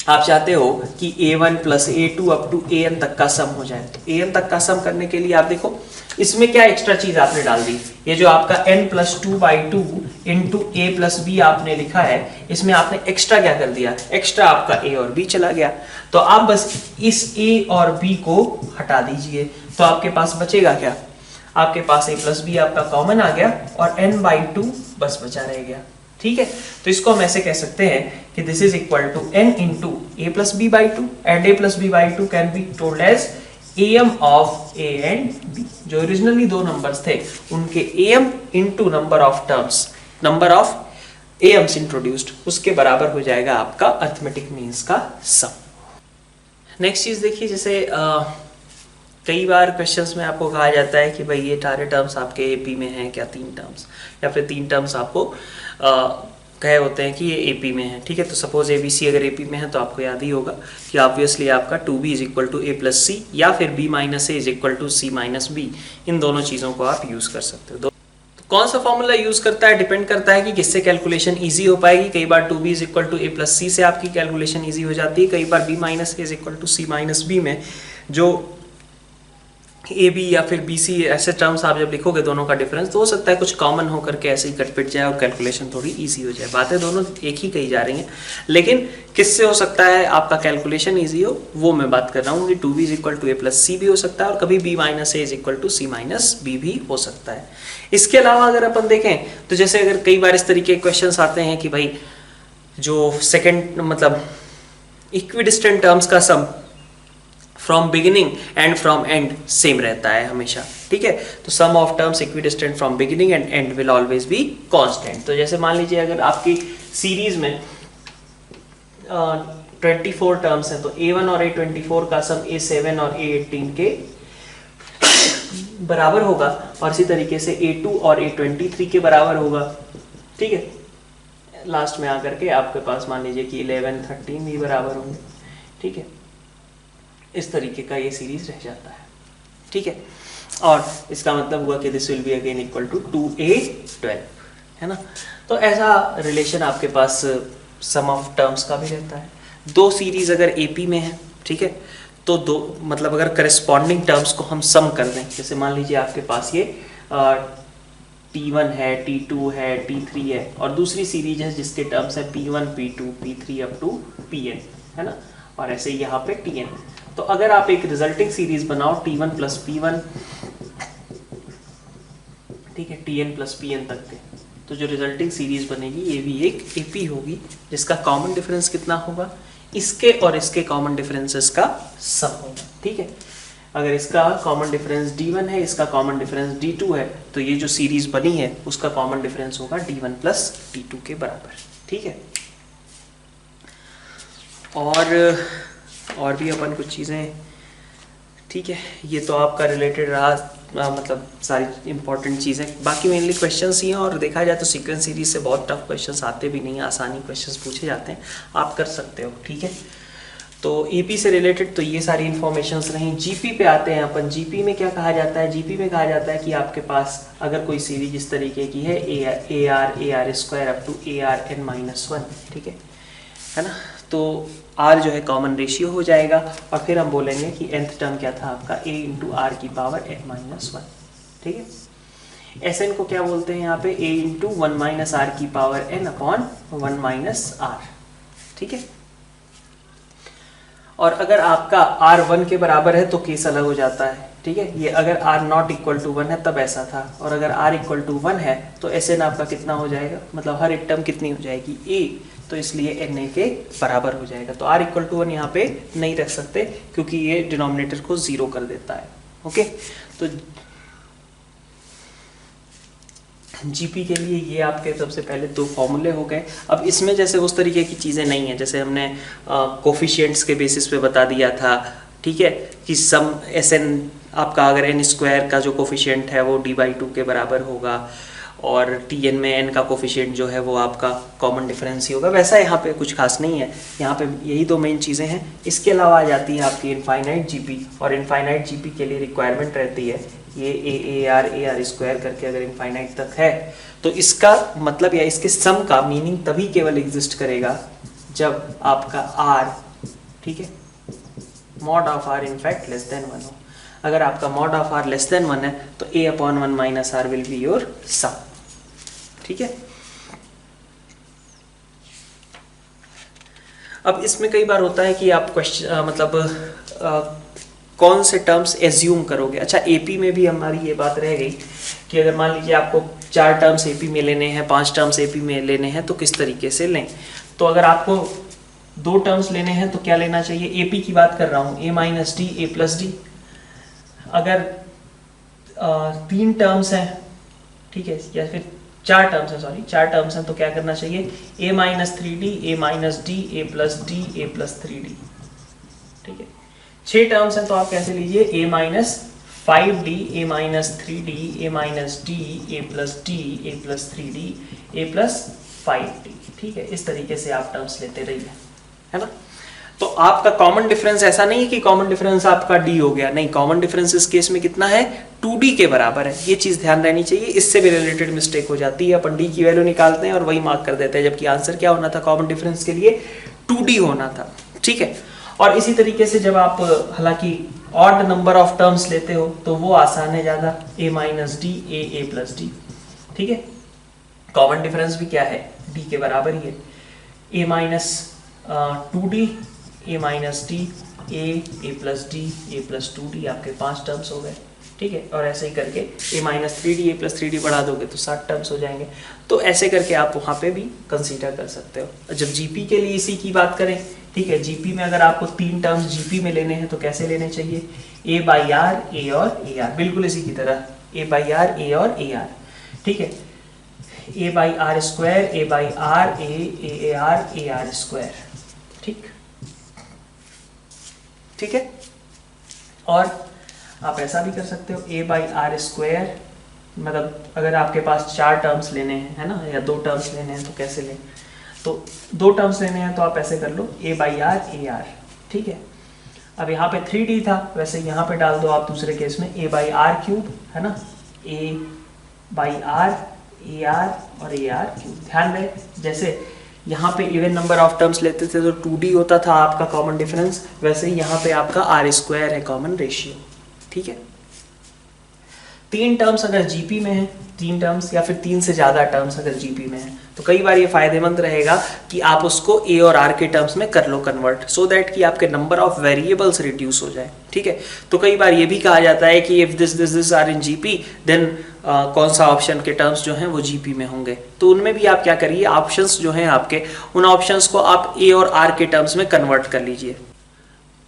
Speaker 1: आप चाहते हो कि a1 + a2 up to an तक का सम हो जाए, तो an तक का सम करने के लिए आप देखो इसमें क्या एक्स्ट्रा चीज आपने डाल दी, ये जो आपका n+2/2 इंटू a + b आपने लिखा है, इसमें आपने एक्स्ट्रा क्या कर दिया, एक्स्ट्रा आपका a और b चला गया। तो आप बस इस a और b को हटा दीजिए, तो आपके पास बचेगा क्या, आपके पास a प्लस बी आपका कॉमन आ गया और n/2 बस बचा रह गया। ठीक है, तो इसको हम ऐसे कह सकते हैं कि this is equal to n into a plus B by two and a plus B by two can be told as am of a and b। जो ओरिजिनली दो नंबर्स थे उनके am into number of terms, number of am's introduced, उसके बराबर हो जाएगा आपका arithmetic means का सम। नेक्स्ट चीज देखिए, जैसे कई बार क्वेश्चंस में आपको कहा जाता है कि भाई ये सारे टर्म्स आपके एपी में हैं क्या, 3 टर्म्स या फिर 3 टर्म्स आपको कहे होते हैं कि ये एपी में है। ठीक है, तो सपोज एबीसी अगर एपी में है तो आपको याद ही होगा कि ऑब्वियसली आपका 2b is equal to A plus C या फिर b minus A is equal to C minus B, इन दोनों चीज़ों को आप यूज़ कर सकते हो। तो कौन सा फॉर्मूला यूज करता है, डिपेंड करता है कि किससे कैलकुलेशन इजी हो पाएगी। कई बार 2b is equal to A plus C से आपकी कैलकुलेशन इजी हो जाती है, कई बार b minus A is equal to C minus B में जो ए बी या फिर बी सी ऐसे टर्म्स आप जब लिखोगे दोनों का डिफरेंस, तो हो सकता है कुछ कॉमन होकर के ऐसे ही कट पिट जाए और कैलकुलेशन थोड़ी इजी हो जाए। बातें दोनों एक ही कही जा रही हैं, लेकिन किससे हो सकता है आपका कैलकुलेशन इजी हो वो मैं बात कर रहा हूँ कि 2b is equal to A plus C भी हो सकता है और कभी b minus A is equal to C minus B भी हो सकता है। इसके अलावा अगर अपन देखें तो जैसे अगर कई बार इस तरीके के क्वेश्चंस आते हैं कि भाई जो सेकेंड मतलब इक्विडिस्टेंट टर्म्स का sum from beginning and from end same रहता है हमेशा। ठीक है, तो sum of terms equidistant from beginning and end will always be constant. तो जैसे मान लीजिए अगर आपकी सीरीज में 24 टर्म्स हैं तो a1 और a24 का सम a7 और a18 के बराबर होगा और इसी तरीके से a2 और a23 के बराबर होगा। ठीक है, लास्ट में आकर के आपके पास मान लीजिए कि 11 13 भी बराबर होंगे। ठीक है, इस तरीके का ये सीरीज रह जाता है। ठीक है, और इसका मतलब हुआ कि this will be again equal to 2a12, है ना। तो ऐसा रिलेशन आपके पास सम ऑफ टर्म्स का भी रहता है। दो सीरीज अगर एपी में है, ठीक है, तो दो मतलब अगर करस्पॉन्डिंग टर्म्स को हम सम कर दें, जैसे मान लीजिए आपके पास ये T1 है, T2 है, T3 है और दूसरी सीरीज है जिसके टर्म्स है P1 P2 P3 up to Pn, है ना, और ऐसे यहाँ पे Tn। तो अगर आप एक रिजल्टिंग सीरीज बनाओ T1 प्लस P1, ठीक है, Tn प्लस Pn तक के, तो जो रिजल्टिंग सीरीज बनेगी ये भी एक एपी होगी जिसका कॉमन डिफरेंस कितना होगा, इसके और इसके कॉमन डिफरेंसेस का सम होगा। ठीक है, अगर इसका कॉमन डिफरेंस D1 है, इसका कॉमन डिफरेंस D2 है, तो ये जो सीरीज बनी है उसका कॉमन डिफरेंस होगा D1 प्लस D2 के बराबर। ठीक है, और भी अपन कुछ चीज़ें, ठीक है, ये तो आपका रिलेटेड रहा, मतलब सारी इंपॉर्टेंट चीज़ें, बाकी मेनली क्वेश्चंस ही हैं। और देखा जाए तो सीक्वेंस सीरीज से बहुत टफ क्वेश्चंस आते भी नहीं, आसानी क्वेश्चंस पूछे जाते हैं, आप कर सकते हो। ठीक है, तो ईपी से रिलेटेड तो ये सारी इन्फॉर्मेशंस रहीं। जीपी पे आते हैं अपन। जीपी में क्या कहा जाता है, जीपी में कहा जाता है कि आपके पास अगर कोई सीरीज इस तरीके की है a are square up to ARn-1, ठीक है ना, तो r जो है कॉमन रेशियो हो जाएगा और फिर हम बोलेंगे कि nth टर्म क्या था आपका a इंटू आर की पावर n-1। ठीक है, Sn को क्या बोलते हैं यहाँ पे, a इंटू 1 माइनस आर की power n upon 1 minus r. ठीक है, और अगर आपका r 1 के बराबर है तो केस अलग हो जाता है। ठीक है, ये अगर r नॉट इक्वल टू 1 है तब ऐसा था, और अगर r इक्वल टू 1 है तो Sn आपका कितना हो जाएगा, मतलब हर एक टर्म कितनी हो जाएगी, a, तो इसलिए Na के बराबर हो जाएगा। तो r इक्वल टू 1 यहाँ पे नहीं रख सकते क्योंकि ये डिनोमिनेटर को 0 कर देता है। ओके, तो जीपी के लिए ये आपके सबसे पहले दो फॉर्मूले हो गए। अब इसमें जैसे उस तरीके की चीज़ें नहीं है, जैसे हमने कोफिशिएंट्स के बेसिस पे बता दिया था, ठीक है, कि सम Sn आपका अगर n स्क्वायर का जो कोफिशिएंट है वो d/2 के बराबर होगा और Tn में n का कोफिशिएंट जो है वो आपका कॉमन डिफरेंस ही होगा। वैसा यहाँ पे कुछ खास नहीं है, यहाँ पे यही दो मेन चीज़ें हैं। इसके अलावा आ जाती है आपकी इनफाइनाइट जीपी, और इनफाइनाइट जीपी के लिए रिक्वायरमेंट रहती है ये AR स्क्वायर करके अगर इनफाइनाइट तक है तो इसका मतलब या इसके सम का मीनिंग तभी केवल एग्जिस्ट करेगा जब आपका r, ठीक है, mod of r in fact less than 1 हो। अगर आपका mod of r less than 1 है तो a upon 1 minus r will be your sum. ठीक है, अब इसमें कई बार होता है कि आप क्वेश्चन मतलब कौन से टर्म्स एज्यूम करोगे। अच्छा, एपी में भी हमारी ये बात रह गई कि अगर मान लीजिए आपको 4 टर्म्स एपी में लेने हैं, 5 टर्म्स एपी में लेने हैं, तो किस तरीके से लें। तो अगर आपको 2 टर्म्स लेने हैं तो क्या लेना चाहिए, एपी की बात कर रहा हूँ, A minus D A plus D. अगर 3 टर्म्स हैं, ठीक है, या फिर 4 टर्म्स हैं, सॉरी 4 टर्म्स हैं, तो क्या करना चाहिए, A minus 3d A minus D A plus D A plus 3d। ठीक है, 6 टर्म्स हैं तो आप कैसे लीजिए, A minus 5d A minus 3d A minus D A plus D A plus 3d A plus 5d। ठीक है, इस तरीके से आप टर्म्स लेते रहिए, है ना। तो आपका कॉमन डिफरेंस ऐसा नहीं है कि कॉमन डिफरेंस आपका d हो गया, नहीं, कॉमन डिफरेंस इस केस में कितना है, 2d के बराबर है। ये चीज ध्यान रहनी चाहिए, इससे भी रिलेटेड मिस्टेक हो जाती है, अपन d की वैल्यू निकालते हैं और वही मार्क कर देते हैं, जबकि आंसर क्या होना था कॉमन डिफरेंस के लिए, 2d होना था। ठीक है, और इसी तरीके से जब आप हालांकि ऑड नंबर ऑफ टर्म्स लेते हो तो वो आसान है ज्यादा, A minus D A plus D. ठीक है, कॉमन डिफरेंस भी क्या है, d के बराबर ही है, A minus 2d A minus D A plus D A plus 2d, आपके 5 टर्म्स हो गए। ठीक है, और ऐसे ही करके ए minus 3d A plus 3d बढ़ा दोगे तो 7 टर्म्स हो जाएंगे। तो ऐसे करके आप वहाँ पे भी कंसीडर कर सकते हो। जब जीपी के लिए इसी की बात करें, ठीक है, जीपी में अगर आपको 3 टर्म्स जीपी में लेने हैं तो कैसे लेने चाहिए, ए बाई आर ए और ए आर, बिल्कुल इसी की तरह, ए बाई आर ए और ए आर। ठीक है, A by R square A by R A R A are square. ठीक, ठीक है, और आप ऐसा भी कर सकते हो, ए बाई आर स्क्वायर, मतलब अगर आपके पास 4 टर्म्स लेने हैं, है ना, या 2 टर्म्स लेने हैं तो कैसे लें, तो 2 टर्म्स लेने हैं तो आप ऐसे कर लो, ए बाई आर ए आर। ठीक है, अब यहाँ पे 3d था, वैसे यहाँ पे डाल दो आप दूसरे केस में, ए बाई आर क्यूब, है ना, ए बाई आर ए आर और ए आर क्यूब। ध्यान रहे, जैसे यहाँ पे इवन नंबर ऑफ टर्म्स लेते थे तो 2d होता था आपका कॉमन डिफरेंस, वैसे ही यहाँ पे आपका आर स्क्वायर है कॉमन रेशियो। ठीक है, 3 टर्म्स अगर जीपी में है, 3 टर्म्स या फिर 3 से ज्यादा टर्म्स अगर जीपी में है, तो कई बार ये फायदेमंद रहेगा कि आप उसको ए और आर के टर्म्स में कर लो कन्वर्ट, सो दैट कि आपके नंबर ऑफ वेरिएबल्स रिड्यूस हो जाए। ठीक है, तो कई बार ये भी कहा जाता है कि if this are in GP then कौन सा ऑप्शन के टर्म्स जो हैं वो जीपी में होंगे, तो उनमें भी आप क्या करिए, ऑप्शंस जो हैं आपके, उन ऑप्शंस को आप ए और आर के टर्म्स में कन्वर्ट कर लीजिए।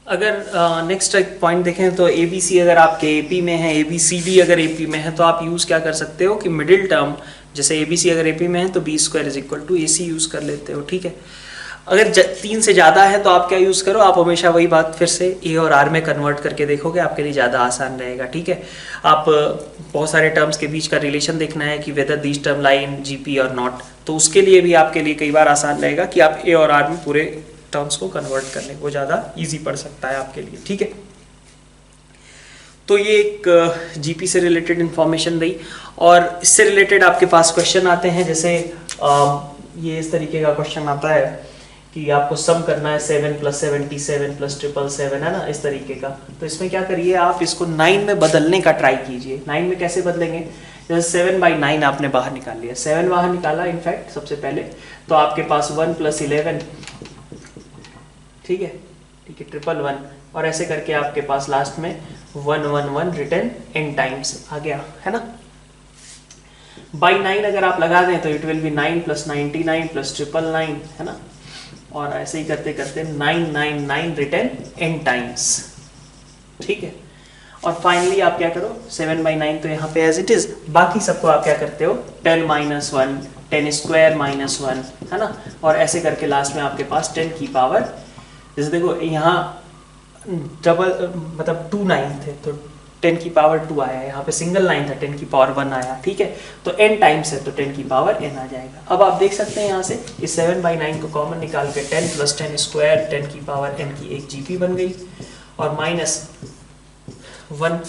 Speaker 1: अगर नेक्स्ट पॉइंट देखें तो ए बी सी अगर आपके एपी में है, ए बी सी डी अगर एपी में है, तो आप यूज़ क्या कर सकते हो कि मिडिल टर्म, जैसे ए बी सी अगर एपी में है तो b square is equal to a c use कर लेते हो। ठीक है, अगर 3 से ज़्यादा है तो आप क्या यूज़ करो, आप हमेशा वही बात फिर से ए और आर में कन्वर्ट करके देखोगे, आपके लिए ज़्यादा आसान रहेगा। ठीक है, आप बहुत सारे टर्म्स के बीच का रिलेशन देखना है कि whether this term lie in GP और नॉट, तो उसके लिए भी आपके लिए कई बार आसान रहेगा कि आप ए और आर में पूरे टर्म्स को कन्वर्ट कर लें, वो ज़्यादा इजी पड़ सकता है आपके लिए। ठीक है, तो ये एक जीपी से रिलेटेड इंफॉर्मेशन रही, और इससे रिलेटेड आपके पास क्वेश्चन आते हैं, जैसे ये इस तरीके का क्वेश्चन आता है कि आपको सम करना है 7 + 77 + 777, है ना, इस तरीके का। तो इसमें क्या करिए, आप इसको 9 में बदलने का ट्राई कीजिए। 9 में कैसे बदलेंगे, जैसे 7/9 आपने बाहर निकाल लिया, 7 बाहर निकाला इनफैक्ट सबसे पहले, तो आपके पास 1 + 11, ठीक है, 111, और ऐसे करके आपके पास लास्ट में 111 रिटर्न n टाइम्स आ गया, है ना। बाई 9 अगर आप लगा दें तो इट विल बी 9 + 99 + 999, है ना, और ऐसे ही करते करते 999 रिटर्न n टाइम्स। ठीक है, और फाइनली आप क्या करो, 7/9 तो यहाँ पे एज इट इज, बाकी सबको आप क्या करते हो 10 - 1 10² - 1, है ना, और ऐसे करके लास्ट में आपके पास 10 की पावर, जैसे देखो यहाँ डबल मतलब 2 9 थे तो 10 की पावर 2 आया, यहाँ पे सिंगल 9 था 10 की पावर 1 आया। ठीक है, तो n टाइम्स है तो 10 की पावर n आ जाएगा। अब आप देख सकते हैं यहाँ से इस 7/9 को कॉमन निकाल के 10 + 10² 10 की पावर n की एक जीपी बन गई, और -1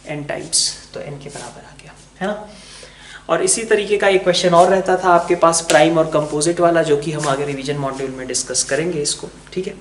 Speaker 1: n टाइम्स, तो n के बराबर आ गया, है ना। और इसी तरीके का एक क्वेश्चन और रहता था आपके पास प्राइम और कंपोजिट वाला, जो कि हम आगे रिवीजन मॉड्यूल में डिस्कस करेंगे इसको। ठीक है,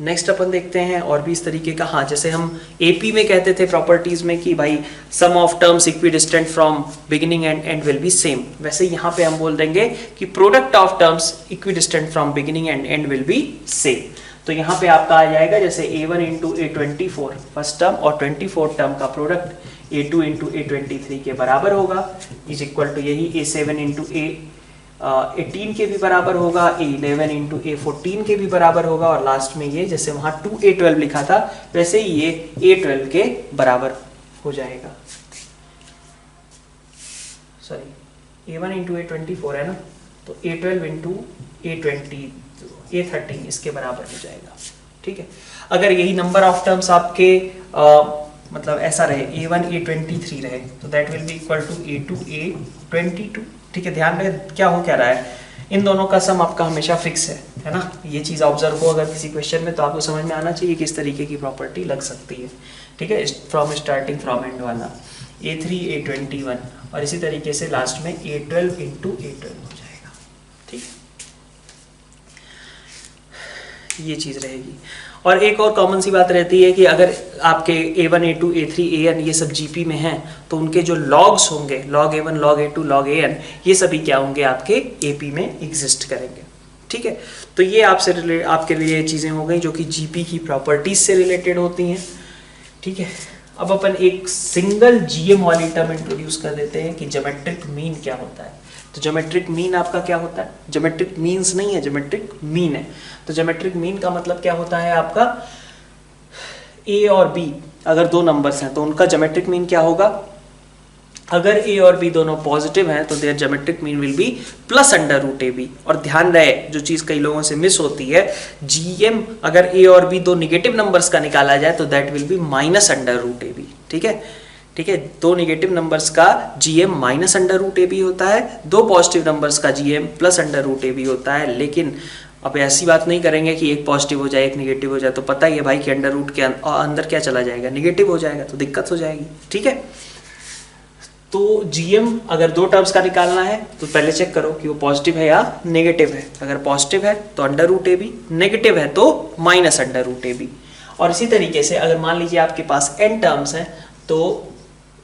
Speaker 1: नेक्स्ट अपन देखते हैं और भी इस तरीके का। हाँ, जैसे हम एपी में कहते थे प्रॉपर्टीज में कि भाई sum of terms equidistant from beginning and end will be same, वैसे यहाँ पे हम बोल देंगे कि product of terms equidistant from beginning and end will be same. तो तो यहाँ पे आपका आ जाएगा जैसे A1 into A24 first term और 24 टर्म का प्रोडक्ट A2 इंटू A23 के बराबर होगा, इज इक्वल टू यही A7 इंटू A18 के भी बराबर होगा, A11 इंटू A14 के भी बराबर होगा, और लास्ट में ये जैसे वहाँ 2A12 लिखा था वैसे ही ये A12 के बराबर हो जाएगा। सॉरी, A1 इंटू A24 है ना, तो A12 इंटू A13 इसके बराबर हो जाएगा। ठीक है, अगर यही नंबर ऑफ टर्म्स आपके मतलब ऐसा रहे A1 A23 रहे तो that will be equal to A2 A22। ठीक है, ध्यान रहे क्या रहा है, इन दोनों का सम आपका हमेशा फिक्स है ना। ये चीज़ ऑब्जर्व हो अगर किसी क्वेश्चन में तो आपको समझ में आना चाहिए किस तरीके की प्रॉपर्टी लग सकती है। ठीक है, फ्रॉम स्टार्टिंग फ्रॉम एंड वाला A3 A21 और इसी तरीके से लास्ट में A12 इंटू A12 हो जाएगा। ठीक, ये चीज़ रहेगी। और एक और कॉमन सी बात रहती है कि अगर आपके A1 A2 A3 AN ये सब GP में हैं तो उनके जो लॉग्स होंगे log A1 log A2 log AN ये सभी क्या होंगे आपके AP में एग्जिस्ट करेंगे। ठीक है, तो ये आपके लिए चीज़ें हो गई जो कि GP की प्रॉपर्टीज से रिलेटेड होती हैं। ठीक है, अब अपन एक सिंगल GM वाली टर्म इंट्रोड्यूस कर देते हैं कि ज्योमेट्रिक मीन क्या होता है। तो ज्योमेट्रिक मीन आपका क्या होता है, ज्योमेट्रिक मीन्स नहीं है, ज्योमेट्रिक मीन है। तो ज्योमेट्रिक मीन का मतलब क्या होता है आपका, A और B अगर दो नंबर्स हैं तो उनका ज्योमेट्रिक मीन क्या होगा, अगर A और B दोनों पॉजिटिव हैं तो their geometric mean will be plus under root AB। और ध्यान रहे जो चीज़ कई लोगों से मिस होती है, GM अगर A और B दो निगेटिव नंबर्स का निकाला जाए तो that will be minus under root AB। ठीक है, ठीक है, दो निगेटिव नंबर्स का GM minus under root AB होता है, दो पॉजिटिव नंबर्स का GM plus under root AB होता है। लेकिन अब ऐसी बात नहीं करेंगे कि एक पॉजिटिव हो जाए एक निगेटिव हो जाए, तो पता ही है भाई कि अंडर रूट के अंदर क्या चला जाएगा, निगेटिव हो जाएगा, तो दिक्कत हो जाएगी। ठीक है, तो GM अगर दो टर्म्स का निकालना है तो पहले चेक करो कि वो पॉजिटिव है या नेगेटिव है। अगर पॉजिटिव है तो अंडर रूट AB, नेगेटिव है तो माइनस अंडर रूट AB। और इसी तरीके से अगर मान लीजिए आपके पास n टर्म्स हैं तो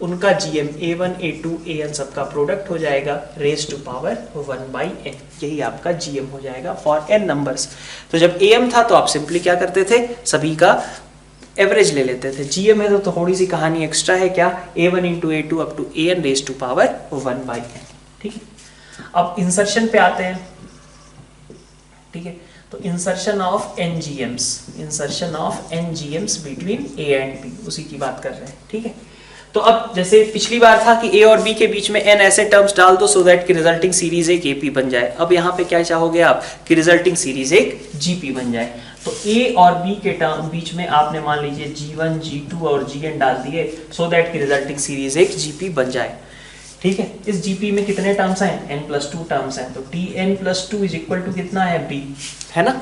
Speaker 1: उनका GM A1 A2 AN सबका प्रोडक्ट हो जाएगा रेज टू पावर 1/n, यही आपका GM हो जाएगा फॉर n नंबर्स। तो जब AM था तो आप सिंपली क्या करते थे, सभी का एवरेज ले लेते थे। GM है तो थोड़ी सी कहानी एक्स्ट्रा है, क्या, A1 into A2 up to AN raise to power 1/n। ठीक है, अब इंसर्शन पे आते हैं। ठीक है, तो insertion of n GMs between A and B, उसी की बात कर रहे हैं। ठीक है, तो अब जैसे पिछली बार था कि A और B के बीच में n ऐसे टर्म्स डाल दो सो दैट कि रिजल्टिंग सीरीज एक AP बन जाए। अब यहाँ पे क्या चाहोगे आप कि रिजल्टिंग सीरीज एक GP बन जाए। तो A और B के टर्म बीच में आपने मान लीजिए G1 G2 और Gn डाल दिए सो दैट कि रिजल्टिंग सीरीज एक GP बन जाए। ठीक है, इस GP में कितने टर्म्स हैं, n+2 टर्म्स हैं, तो Tn+2 इज इक्वल टू कितना है, B है ना,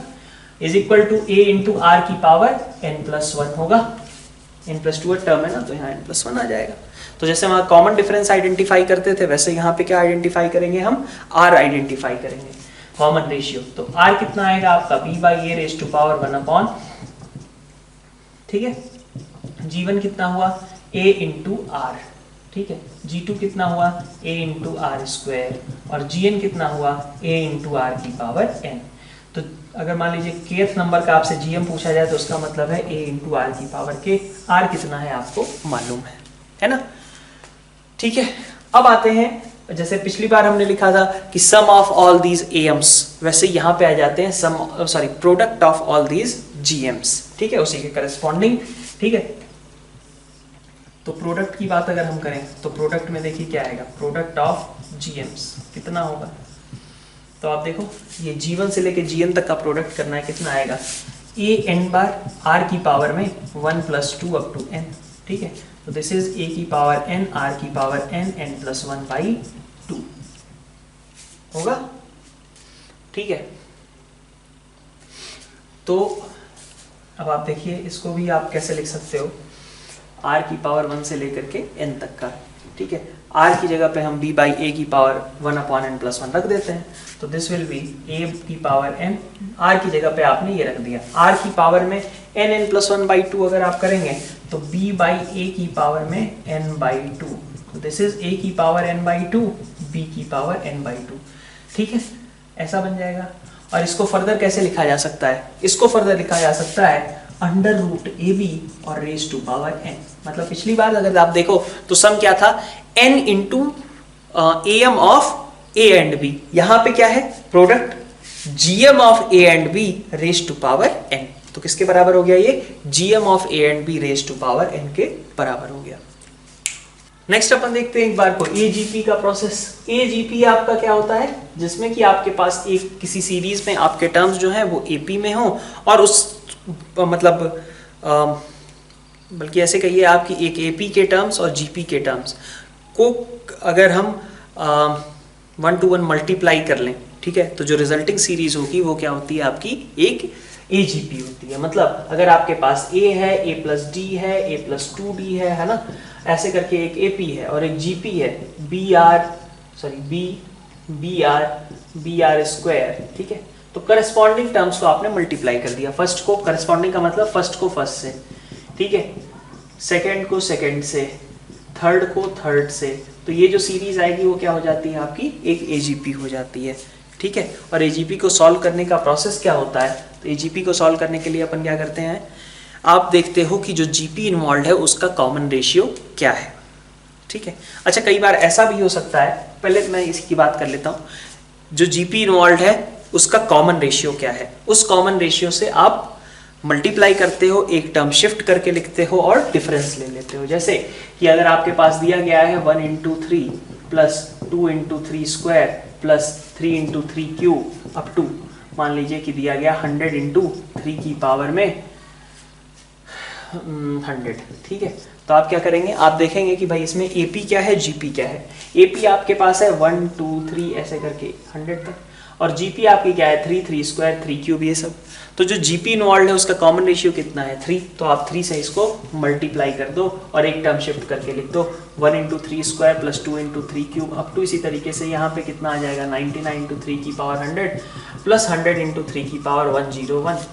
Speaker 1: is equal to A into R की पावर n+1 होगा। n+2 टर्म है ना, तो यहाँ n+1 आ जाएगा। तो जैसे वहाँ कॉमन डिफरेंस आइडेंटिफाई करते थे वैसे यहाँ पे क्या आइडेंटिफाई करेंगे, हम R आइडेंटिफाई करेंगे, कॉमन रेशियो। तो R कितना आएगा आपका B/A रेज टू पावर 1/, ठीक है। G1 कितना हुआ, A इंटू R, ठीक है। G2 कितना हुआ, A इंटू R स्क्वायर, और Gn कितना हुआ, A इंटू R की पावर n। तो अगर मान लीजिए kth नंबर का आपसे GM पूछा जाए तो उसका मतलब है A इंटू R की पावर k। R कितना है आपको मालूम है ना, ठीक है। अब आते हैं, जैसे पिछली बार हमने लिखा था कि sum of all these AMs, वैसे यहाँ पे आ जाते हैं sum product of all these GMs, ठीक है, उसी के करस्पॉन्डिंग, ठीक है। तो प्रोडक्ट की बात अगर हम करें तो प्रोडक्ट में देखिए क्या आएगा, प्रोडक्ट ऑफ GMs कितना होगा, तो आप देखो ये G1 से लेके Gn तक का प्रोडक्ट करना है, कितना आएगा, A n बार R की पावर में 1 + 2 अप टू n, ठीक है। तो दिस इज A की पावर n R की पावर n n+1/2 होगा, ठीक है। तो अब आप देखिए इसको भी आप कैसे लिख सकते हो, R की पावर 1 से लेकर के n तक का, ठीक है। R की जगह पे हम B/A की पावर 1/n+1 रख देते हैं, तो दिस विल बी A की पावर n, R की जगह पे आपने ये रख दिया। R की पावर में n+1/2 अगर आप करेंगे तो B/A की पावर में n/2, तो दिस इज A की पावर n/2 B की पावर n/2, ठीक है, ऐसा बन जाएगा। और इसको फर्दर कैसे लिखा जा सकता है? इसको फर्दर लिखा जा सकता है अंडर रूट ए बी और रेज टू पावर एन। मतलब पिछली बार अगर आप देखो तो सम क्या था, n into am of a and b। यहां पे क्या है, product gm of a and b raise to power n। तो किसके बराबर हो गया ये? gm of a and b raise to power n के बराबर हो गया। नेक्स्ट अपन देखते हैं एक बार को AGP का प्रोसेस। AGP आपका क्या होता है, जिसमें कि आपके पास एक किसी सीरीज में आपके टर्म्स जो हैं वो AP में हो और उस मतलब बल्कि ऐसे कहिए आपकी एक AP के टर्म्स और GP के टर्म्स को अगर हम 1 to 1 मल्टीप्लाई कर लें, ठीक है, तो जो रिजल्टिंग सीरीज होगी वो क्या होती है आपकी एक AGP होती है। मतलब अगर आपके पास A है, A प्लस D है, A प्लस 2D है ना, ऐसे करके एक AP है और एक GP है बी आर स्क्वायर, ठीक है। तो करस्पॉन्डिंग टर्म्स को आपने मल्टीप्लाई कर दिया, फर्स्ट को करस्पॉन्डिंग का मतलब फर्स्ट को फर्स्ट से, ठीक है, सेकंड को सेकंड से, थर्ड को थर्ड से। तो ये जो सीरीज आएगी वो क्या हो जाती है आपकी एक AGP हो जाती है, ठीक है। और AGP को सॉल्व करने का प्रोसेस क्या होता है, तो AGP को सॉल्व करने के लिए अपन क्या करते हैं, आप देखते हो कि जो GP इन्वॉल्व है उसका कॉमन रेशियो क्या है, ठीक है। अच्छा, कई बार ऐसा भी हो सकता है, पहले मैं इसकी बात कर लेता हूँ, जो GP इन्वॉल्व है उसका कॉमन रेशियो क्या है, उस कॉमन रेशियो से आप मल्टीप्लाई करते हो, एक टर्म शिफ्ट करके लिखते हो और डिफरेंस ले लेते हो। जैसे कि अगर आपके पास दिया गया है 1 into 3 plus 2 into 3 square plus 3 into 3 cube up to मान लीजिए कि दिया गया 100 इंटू 3 की पावर में 100, ठीक है। तो आप क्या करेंगे, आप देखेंगे कि भाई इसमें AP क्या है, GP क्या है। AP आपके पास है 1 2 3 ऐसे करके 100 तक, और GP आपकी क्या है 3 3 स्क्वायर 3 क्यूब ये सब। तो जो GP इन्वॉल्व है उसका कॉमन रेशियो कितना है 3, तो आप 3 से इसको मल्टीप्लाई कर दो और एक टर्म शिफ्ट करके लिख दो 1 into 3 square plus 2 into 3 cube up to इसी तरीके से यहाँ पे कितना आ जाएगा 99 इंटू 3 की पावर 100 प्लस 100 इंटू 3 की पावर 101,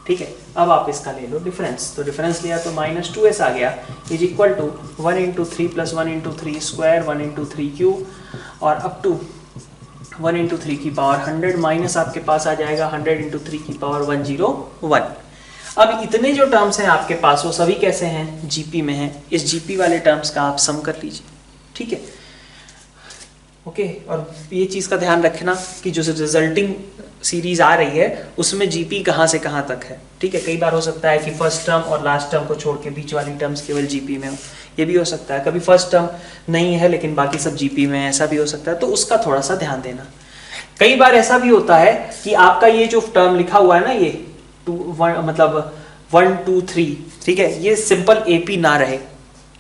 Speaker 1: ठीक है। अब आप इसका ले लो डिफरेंस, तो डिफरेंस लिया तो -2s आ गया is equal to 1 into 3 plus 1 into 3 square 1 into 3 cube और अप टू 1 इंटू 3 की पावर 100 माइनस आपके पास आ जाएगा 100 इंटू 3 की पावर 101। अब इतने जो टर्म्स हैं आपके पास वो सभी कैसे हैं, GP में हैं। इस GP वाले टर्म्स का आप सम कर लीजिए, ठीक है, ओके। और ये चीज़ का ध्यान रखना कि जो रिजल्टिंग सीरीज आ रही है उसमें GP कहाँ से कहाँ तक है, ठीक है। कई बार हो सकता है कि फर्स्ट टर्म और लास्ट टर्म को छोड़ के बीच वाली टर्म्स केवल GP में हो, ये भी हो सकता है। कभी फर्स्ट टर्म नहीं है लेकिन बाकी सब GP में है, ऐसा भी हो सकता है। तो उसका थोड़ा सा ध्यान देना। कई बार ऐसा भी होता है कि आपका ये जो टर्म लिखा हुआ है ना, ये 1 2 3, ठीक है, ये सिंपल AP ना रहे,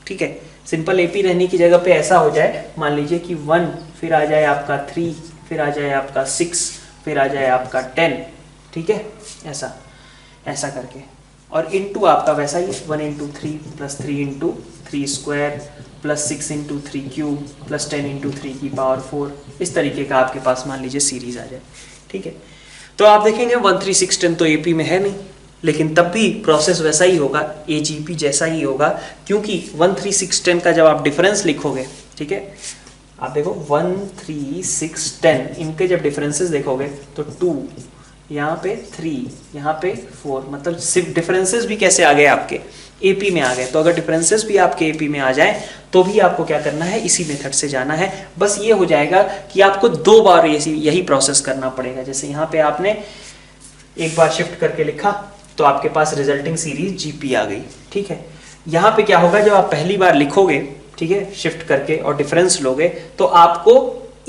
Speaker 1: ठीक है। सिंपल AP रहने की जगह पे ऐसा हो जाए, मान लीजिए कि 1 फिर आ जाए आपका 3 फिर आ जाए आपका 6 फिर आ जाए आपका 10, ठीक है, ऐसा करके। और इनटू आपका वैसा ही 1 into 3 plus 3 into 3 square plus 6 into 3 cube plus 10 into 3 की पावर 4, इस तरीके का आपके पास मान लीजिए सीरीज आ जाए, ठीक है। तो आप देखेंगे 1 3 6 10 तो AP में है नहीं, लेकिन तब भी प्रोसेस वैसा ही होगा, AGP जैसा ही होगा, क्योंकि 1 3 6 10 का जब आप डिफरेंस लिखोगे, ठीक है, आप देखो 1 3 6 10 इनके जब डिफरेंसेस देखोगे तो 2 यहाँ पे 3 यहाँ पे 4, मतलब सिर्फ डिफरेंसेस भी कैसे आ गए आपके AP में आ गए। तो अगर डिफरेंसेस भी आपके AP में आ जाए तो भी आपको क्या करना है, इसी मेथड से जाना है। बस ये हो जाएगा कि आपको 2 बार यही प्रोसेस करना पड़ेगा। जैसे यहाँ पे आपने एक बार शिफ्ट करके लिखा तो आपके पास रिजल्टिंग सीरीज GP आ गई, ठीक है। यहाँ पे क्या होगा, जब आप पहली बार लिखोगे, ठीक है, शिफ्ट करके और डिफरेंस लोगे तो आपको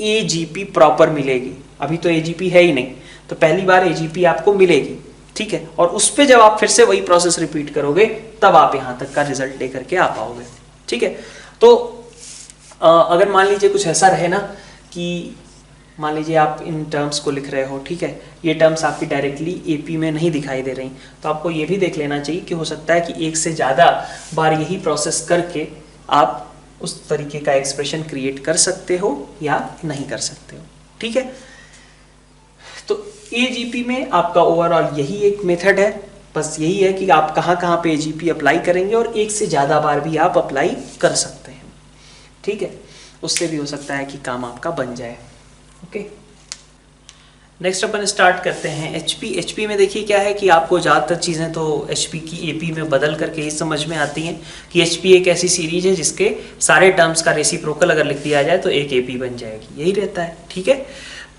Speaker 1: AGP प्रॉपर मिलेगी। अभी तो AGP है ही नहीं, तो पहली बार AGP आपको मिलेगी, ठीक है। और उस पे जब आप फिर से वही प्रोसेस रिपीट करोगे तब आप यहाँ तक का रिजल्ट लेकर के आ पाओगे, ठीक है। तो अगर मान लीजिए कुछ ऐसा रहे ना कि मान लीजिए आप इन टर्म्स को लिख रहे हो, ठीक है, ये टर्म्स आपकी डायरेक्टली AP में नहीं दिखाई दे रही, तो आपको ये भी देख लेना चाहिए कि हो सकता है कि एक से ज़्यादा बार यही प्रोसेस करके आप उस तरीके का एक्सप्रेशन क्रिएट कर सकते हो या नहीं कर सकते हो, ठीक है। तो AGP में आपका ओवरऑल यही एक मेथड है, बस यही है कि आप कहाँ कहाँ पे AGP अप्लाई करेंगे और एक से ज़्यादा बार भी आप अप्लाई कर सकते हैं, ठीक है। उससे भी हो सकता है कि काम आपका बन जाए, ओके। नेक्स्ट अपन स्टार्ट करते हैं एचपी। एचपी में देखिए क्या है कि आपको ज़्यादातर चीज़ें तो एचपी की एपी में बदल करके ही समझ में आती हैं कि एचपी एक ऐसी सीरीज है जिसके सारे टर्म्स का रेसिप्रोकल अगर लिख दिया जाए तो एक एपी बन जाएगी, यही रहता है। ठीक है,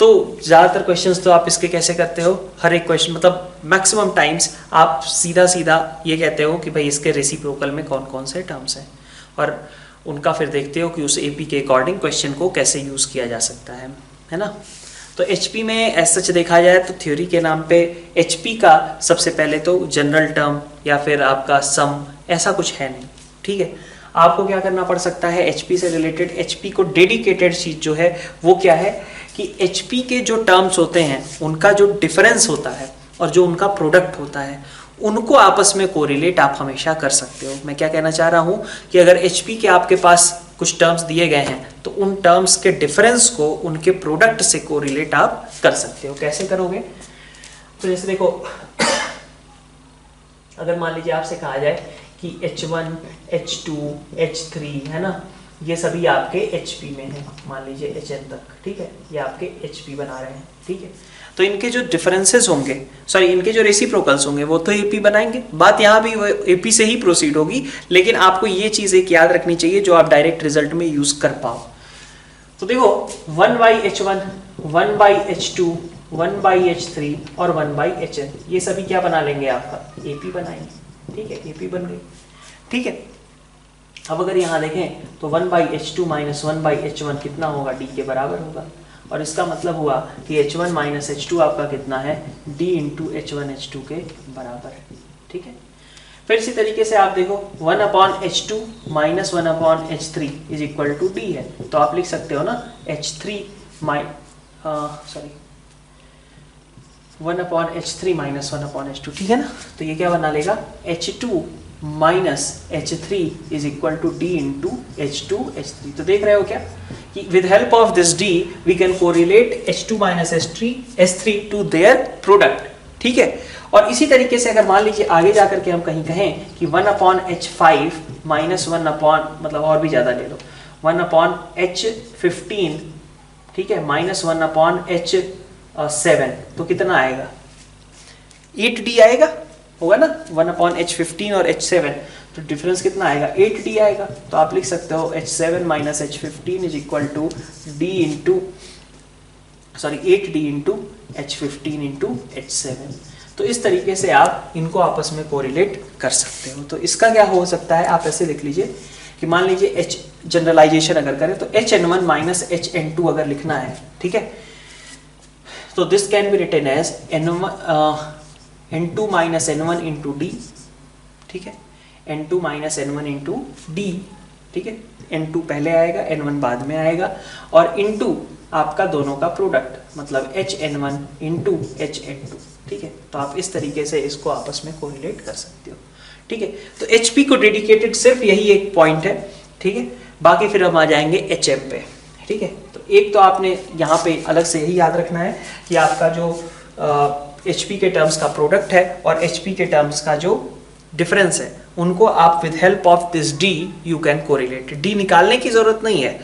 Speaker 1: तो ज़्यादातर क्वेश्चंस तो आप इसके कैसे करते हो, हर एक क्वेश्चन मतलब मैक्सिमम टाइम्स आप सीधा सीधा ये कहते हो कि भाई इसके रेसिप्रोकल में कौन कौन से टर्म्स हैं और उनका फिर देखते हो कि उस एपी के अकॉर्डिंग क्वेश्चन को कैसे यूज़ किया जा सकता है ना। तो एचपी में एज सच देखा जाए तो थ्योरी के नाम पे एचपी का सबसे पहले तो जनरल टर्म या फिर आपका सम ऐसा कुछ है नहीं। ठीक है, आपको क्या करना पड़ सकता है एचपी से रिलेटेड, एचपी को डेडिकेटेड चीज़ जो है वो क्या है कि एचपी के जो टर्म्स होते हैं उनका जो डिफरेंस होता है और जो उनका प्रोडक्ट होता है उनको आपस में कोरिलेट आप हमेशा कर सकते हो। मैं क्या कहना चाह रहा हूँ कि अगर एचपी के आपके पास कुछ टर्म्स दिए गए हैं तो उन टर्म्स के डिफरेंस को उनके प्रोडक्ट से कोरिलेट आप कर सकते हो। कैसे करोगे, तो जैसे देखो अगर मान लीजिए आपसे कहा जाए कि H1, H2, H3 है ना, ये सभी आपके HP में है, मान लीजिए HN तक। ठीक है, ये आपके HP बना रहे हैं। ठीक है, तो इनके जो डिफरेंसेस होंगे, सॉरी इनके जो रेसिप्रोकल्स होंगे वो तो AP बनाएंगे। बात यहाँ भी AP से ही प्रोसीड होगी, लेकिन आपको ये चीज़ एक याद रखनी चाहिए जो आप डायरेक्ट रिजल्ट में यूज कर पाओ। तो देखो 1/H1, 1/H2, 1/H3 और 1/HN ये सभी क्या बना लेंगे, आपका AP बनाएंगे। ठीक है, AP बन गई। ठीक है, अब अगर यहाँ देखें तो 1/H2 माइनस 1/H1 कितना होगा, D के बराबर होगा। और इसका मतलब हुआ कि H1 माइनस H2 आपका कितना है, D इंटू H1H2 के बराबर है। ठीक है, फिर इसी तरीके से आप देखो 1/H2 minus 1/H3 is equal to D है, तो आप लिख सकते हो ना H3 1/H3 माइनस 1/H2। ठीक है ना, तो ये क्या बना लेगा H2 minus H3 is equal to D into H2 H3। तो देख रहे हो क्या कि with help of this D we can correlate H2 minus H3 to their product. ठीक है, और इसी तरीके से अगर मान लीजिए आगे जाकर के हम कहीं कहें कि 1/H5 माइनस 1 मतलब और भी ज्यादा ले लो 1/H15, ठीक है, माइनस 1/H7, तो कितना आएगा, 8D आएगा, होगा ना। 1/H15 और H7 तो डिफरेंस कितना आएगा, 8D आएगा। तो आप लिख सकते हो H7 minus H15 is equal to D into 8D into H15 into H7। तो इस तरीके से आप इनको आपस में कोरिलेट कर सकते हो। तो इसका क्या हो सकता है, आप ऐसे लिख लीजिए कि मान लीजिए H जनरलाइजेशन अगर करें तो HN1 माइनस HN2 अगर लिखना है, ठीक है, तो this can be written as N2 minus N1 into D। ठीक है, N2 minus N1 into D। ठीक है, N2 पहले आएगा, N1 बाद में आएगा, और इंटू आपका दोनों का प्रोडक्ट मतलब HN1 इंटू HN2। ठीक है, तो आप इस तरीके से इसको आपस में कोरिलेट कर सकते हो। ठीक है, तो HP को डेडिकेटेड सिर्फ यही एक पॉइंट है। ठीक है, बाकी फिर हम आ जाएंगे HM पे। ठीक है, तो एक तो आपने यहाँ पे अलग से यही याद रखना है कि आपका जो HP के टर्म्स का प्रोडक्ट है और HP के टर्म्स का जो डिफरेंस है उनको आप with help of this D you can correlate. D निकालने की जरूरत नहीं है,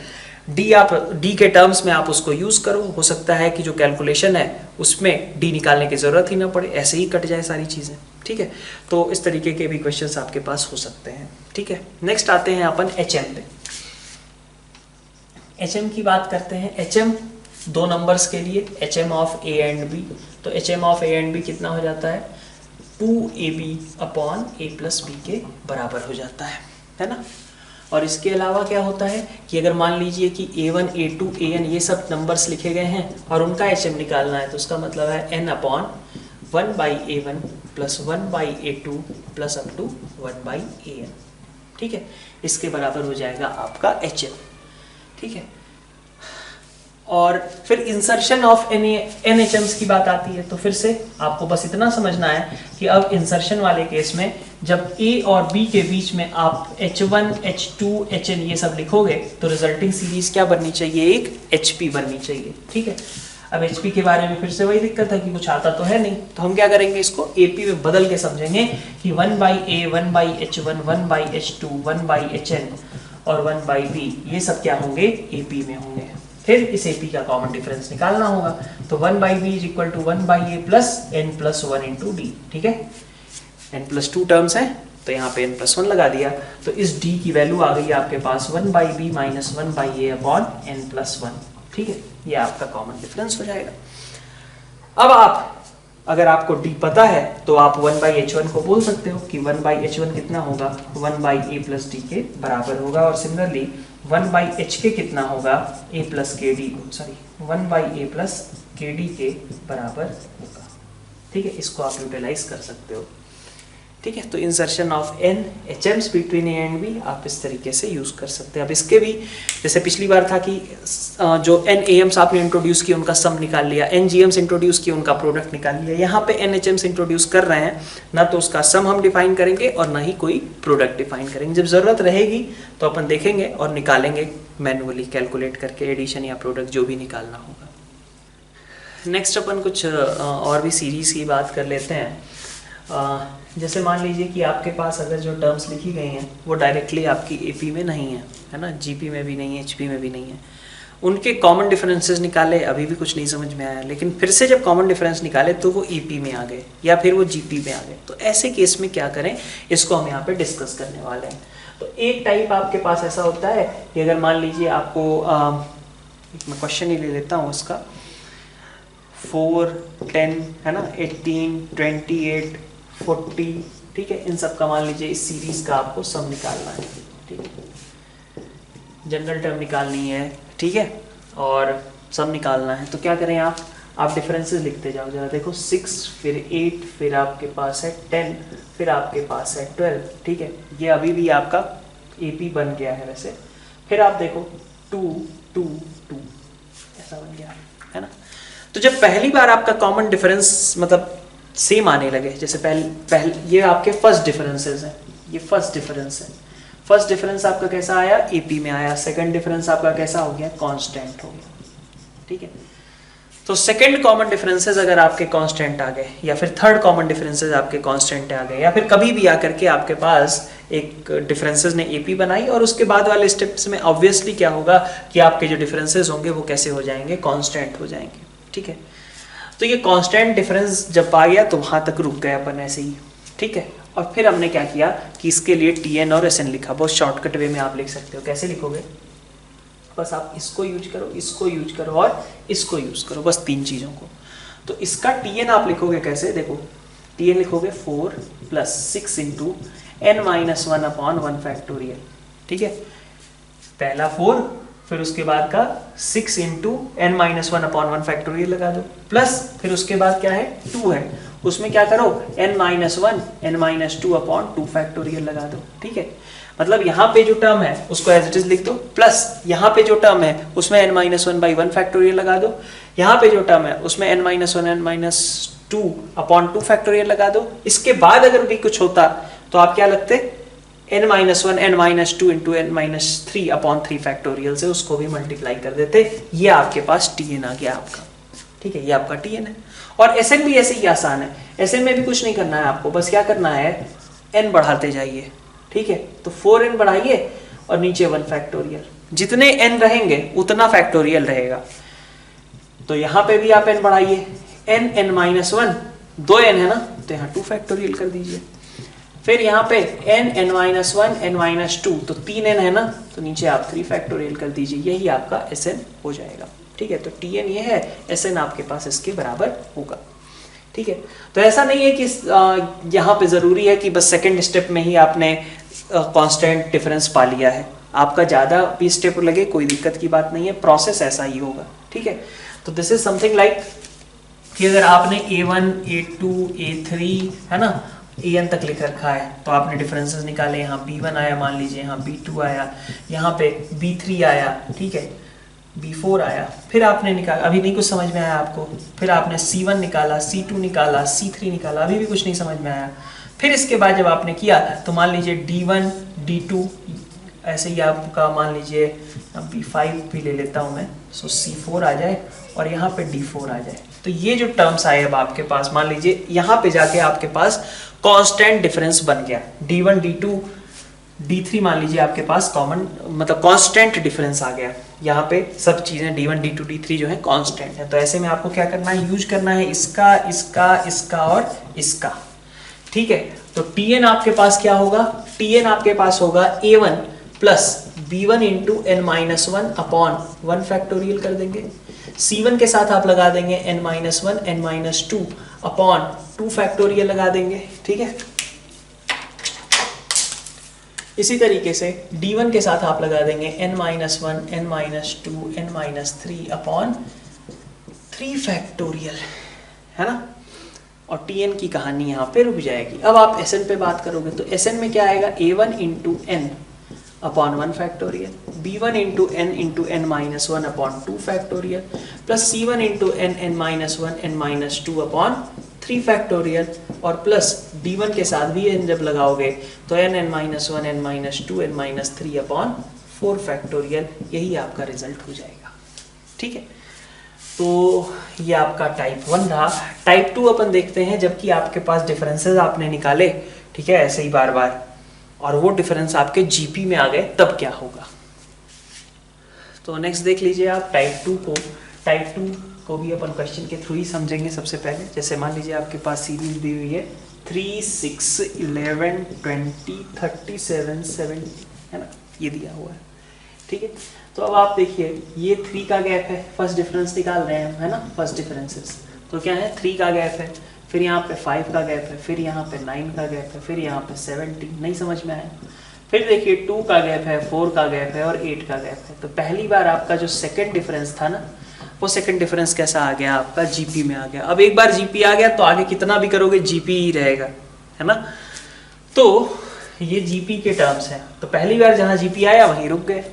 Speaker 1: D के टर्म्स में आप उसको यूज करो। हो सकता है कि जो कैलकुलेशन है उसमें D निकालने की जरूरत ही ना पड़े, ऐसे ही कट जाए सारी चीजें। ठीक है, तो इस तरीके के भी क्वेश्चंस आपके पास हो सकते हैं। ठीक है, नेक्स्ट आते हैं अपन HM पे। HM की बात करते हैं। HM दो नंबर्स के लिए HM of A and B, तो HM of A and B कितना हो जाता है, 2AB upon A plus B के बराबर हो जाता है ना। और इसके अलावा क्या होता है कि अगर मान लीजिए कि A1, A2, AN ये सब नंबर्स लिखे गए हैं और उनका HM निकालना है, तो उसका मतलब है N upon 1/A1 plus 1/A2 plus up to 1/AN। ठीक है, इसके बराबर हो जाएगा आपका HM। ठीक है, और फिर इंसर्शन ऑफ NHMs की बात आती है, तो फिर से आपको बस इतना समझना है कि अब इंसर्शन वाले केस में जब A और B के बीच में आप H1, H2, HN ये सब लिखोगे तो रिजल्टिंग सीरीज क्या बननी चाहिए, एक HP बननी चाहिए। ठीक है, अब HP के बारे में फिर से वही दिक्कत है कि कुछ आता तो है नहीं, तो हम क्या करेंगे, इसको AP में बदल के समझेंगे कि 1/A, 1/H1, 1/H2, 1/HN और 1/B ये सब क्या होंगे, AP में होंगे। फिर इस AP का कॉमन डिफरेंस निकालना होगा। तो 1/b is equal to 1/a plus n+1 into d. ठीक है, n+2 टर्म्स है तो यहाँ पे n+1 लगा दिया, तो इस d की वैल्यू आ गई आपके पास 1/b minus 1/a upon n+1। ठीक है, ये आपका कॉमन डिफरेंस हो जाएगा। अब आप अगर आपको d पता है तो आप 1/h1 को बोल सकते हो कि 1/h1 कितना होगा, 1/a प्लस d के बराबर होगा। और सिमिलरली 1/h के कितना होगा, a प्लस के डी, सॉरी 1/a प्लस के डी के बराबर होगा। ठीक है, इसको आप यूटिलाइज कर सकते हो। ठीक है, तो insertion of n HMs between a and b आप इस तरीके से यूज कर सकते हैं। अब इसके भी जैसे पिछली बार था कि जो n AMs आपने इंट्रोड्यूस किए उनका सम निकाल लिया, n GMs इंट्रोड्यूस किए उनका प्रोडक्ट निकाल लिया। यहाँ पे n HMs इंट्रोड्यूस कर रहे हैं, ना तो उसका सम हम डिफाइन करेंगे और ना ही कोई प्रोडक्ट डिफाइन करेंगे। जब जरूरत रहेगी तो अपन देखेंगे और निकालेंगे मैनुअली कैलकुलेट करके एडिशन या प्रोडक्ट जो भी निकालना होगा। नेक्स्ट अपन कुछ और भी सीरीज की बात कर लेते हैं। जैसे मान लीजिए कि आपके पास अगर जो टर्म्स लिखी गई हैं वो डायरेक्टली आपकी AP में नहीं है ना, GP में भी नहीं है, HP में भी नहीं है, उनके कॉमन डिफरेंसेस निकाले, अभी भी कुछ नहीं समझ में आया, लेकिन फिर से जब कॉमन डिफरेंस निकाले तो वो EP में आ गए या फिर वो GP में आ गए। तो ऐसे केस में क्या करें, इसको हम यहाँ पे डिस्कस करने वाले हैं। तो एक टाइप आपके पास ऐसा होता है कि अगर मान लीजिए आपको मैं क्वेश्चन ही ले लेता हूँ उसका, 4, 10 है ना, 18, 28, 40, ठीक है, इन सब का मान लीजिए इस सीरीज का आपको सम निकालना है। ठीक है, जनरल टर्म निकालनी है, ठीक है, और सम निकालना है। तो क्या करें, आप डिफरेंसेस लिखते जाओ जरा। देखो 6, फिर 8, फिर आपके पास है 10, फिर आपके पास है 12। ठीक है, ये अभी भी आपका AP बन गया है वैसे। फिर आप देखो 2, 2, 2 ऐसा बन गया है ना। तो जब पहली बार आपका कॉमन डिफरेंस मतलब सेम आने लगे, जैसे पहले ये आपके फर्स्ट डिफरेंसेस हैं, ये फर्स्ट डिफरेंस है। फर्स्ट डिफरेंस आपका कैसा आया, AP में आया। सेकंड डिफरेंस आपका कैसा हो गया, कांस्टेंट हो गया। ठीक है, तो सेकंड कॉमन डिफरेंसेस अगर आपके कांस्टेंट आ गए, या फिर थर्ड कॉमन डिफरेंसेस आपके कांस्टेंट आ गए, या फिर कभी भी आकर के आपके पास एक डिफरेंसेस ने AP बनाई, और उसके बाद वाले स्टेप्स में ऑब्वियसली क्या होगा कि आपके जो डिफरेंसेस होंगे वो कैसे हो जाएंगे, कांस्टेंट हो जाएंगे। ठीक है, तो ये कांस्टेंट डिफरेंस जब आ गया तो वहां तक रुक गए अपन ऐसे ही। ठीक है, और फिर हमने क्या किया कि इसके लिए TN और SN लिखा। बहुत शॉर्टकट वे में आप लिख सकते हो। कैसे लिखोगे, बस आप इसको यूज करो, इसको यूज करो और इसको यूज करो, बस 3 चीजों को। तो इसका TN आप लिखोगे कैसे, देखो TN लिखोगे 4 + 6 इंटू n-1 अपॉन 1 फैक्टोरियल। ठीक है, पहला 4, फिर उसके बाद का 6 इंटू n-1 अपॉन 1 फैक्टोरियल लगा दो, प्लस फिर उसके बाद क्या है 2 है, उसमें क्या करो n-1 n-2 अपॉन 2 फैक्टोरियल लगा दो। ठीक है, मतलब यहाँ पे जो टर्म है उसको एज इट इज लिख दो, प्लस यहाँ पे जो टर्म है उसमें n-1/1 फैक्टोरियल लगा दो, यहाँ पे जो टर्म है उसमें n-1 n-2 अपॉन 2 फैक्टोरियल लगा दो। इसके बाद अगर भी कुछ होता तो आप क्या लगते, n-1 n-2 into n-3 upon 3 factorial से उसको भी मल्टीप्लाई कर देते। ये आपके पास TN आ गया आपका। ठीक है, ये आपका TN है। और SN भी ऐसे ही आसान है। SN में भी कुछ नहीं करना है आपको, बस क्या करना है, n बढ़ाते जाइए। ठीक है, तो 4n बढ़ाइए और नीचे 1 फैक्टोरियल, जितने n रहेंगे उतना फैक्टोरियल रहेगा। तो यहाँ पे भी आप n बढ़ाइए, n-1 2n है ना, तो यहाँ 2 फैक्टोरियल कर दीजिए। फिर यहाँ पे n-1 n-2 तो 3n है ना, तो नीचे आप 3 फैक्टोरियल कर दीजिए, यही आपका SN हो जाएगा। ठीक है, तो TN ये है, SN आपके पास इसके बराबर होगा। ठीक है, तो ऐसा नहीं है कि यहाँ पे जरूरी है कि बस सेकंड स्टेप में ही आपने कांस्टेंट डिफरेंस पा लिया है। आपका ज़्यादा भी स्टेप लगे कोई दिक्कत की बात नहीं है, प्रोसेस ऐसा ही होगा। ठीक है, तो दिस इज समथिंग लाइक कि अगर आपने A1 A2 A3 है ना AN तक लिख रखा है, तो आपने डिफरेंसेस निकाले, यहाँ B1 आया, मान लीजिए यहाँ B2 आया, यहाँ पे B3 आया, ठीक है, B4 आया, फिर आपने निकाला, अभी नहीं कुछ समझ में आया आपको, फिर आपने C1 निकाला, C2 निकाला, C3 निकाला, अभी भी कुछ नहीं समझ में आया। फिर इसके बाद जब आपने किया तो मान लीजिए D1 D2 ऐसे ही आपका मान लीजिए B5 भी ले लेता हूँ मैं, सो C4 आ जाए और यहाँ पे D4 आ जाए। तो ये जो टर्म्स आए अब आपके पास, मान लीजिए यहाँ पे जाके आपके पास कांस्टेंट डिफरेंस बन गया, D1 D2 D3 मान लीजिए आपके पास कॉमन मतलब कांस्टेंट डिफरेंस आ गया। यहाँ पे सब चीजें d1 d2 d3 जो है कांस्टेंट है। तो ऐसे में आपको क्या करना है, यूज करना है इसका इसका इसका और इसका, ठीक है। तो Tn आपके पास क्या होगा, Tn आपके पास होगा a1 plus b1 into n minus one upon 1 factorial कर देंगे। c1 के साथ आप लगा देंगे n minus one n minus two upon 2 factorial लगा देंगे, ठीक है। इसी तरीके से d1 के साथ आप लगा देंगे n minus one n minus two n minus three upon 3 factorial, है ना। और Tn की कहानी यहाँ पे रुक जाएगी। अब आप Sn पे बात करोगे तो Sn में क्या आएगा, a1 into n upon 1 factorial, b1 into n minus one upon 2 factorial plus c1 into n minus one n minus two upon 3 factorial और प्लस d1 के साथ भी n जब लगाओगे तो n minus one n minus two n minus three upon 4 factorial, यही आपका result हो जाएगा, ठीक है। तो ये आपका टाइप 1 रहा। टाइप 2 अपन देखते हैं, जबकि आपके पास डिफरेंसेस आपने निकाले, ठीक है, ऐसे ही बार बार, और वो डिफरेंस आपके जीपी में आ गए, तब क्या होगा। तो नेक्स्ट देख लीजिए आप टाइप 2 को। टाइप 2 को भी अपन क्वेश्चन के थ्रू ही समझेंगे। सबसे पहले जैसे मान लीजिए आपके पास सीरीज दी हुई है 3, 6, 11, 20, 37, 70, है ना, ये दिया हुआ है, ठीक है। तो अब आप देखिए ये 3 का गैप है, फर्स्ट डिफरेंस निकाल रहे हैं हम, है ना, फर्स्ट डिफरेंसेस। तो क्या है, 3 का गैप है, फिर यहाँ पे 5 का गैप है, फिर यहाँ पे 9 का गैप है, फिर यहाँ पे 70, नहीं समझ में आया। फिर देखिए 2 का गैप है, 4 का गैप है और 8 का गैप है। तो पहली बार आपका जो सेकंड डिफरेंस था ना, वो सेकंड डिफरेंस कैसा आ गया, आपका जीपी में आ गया। अब एक बार जीपी आ गया तो आगे कितना भी करोगे जीपी ही रहेगा, है ना। तो ये जीपी के टर्म्स हैं। तो पहली बार जहां जीपी आया वहीं रुक गए,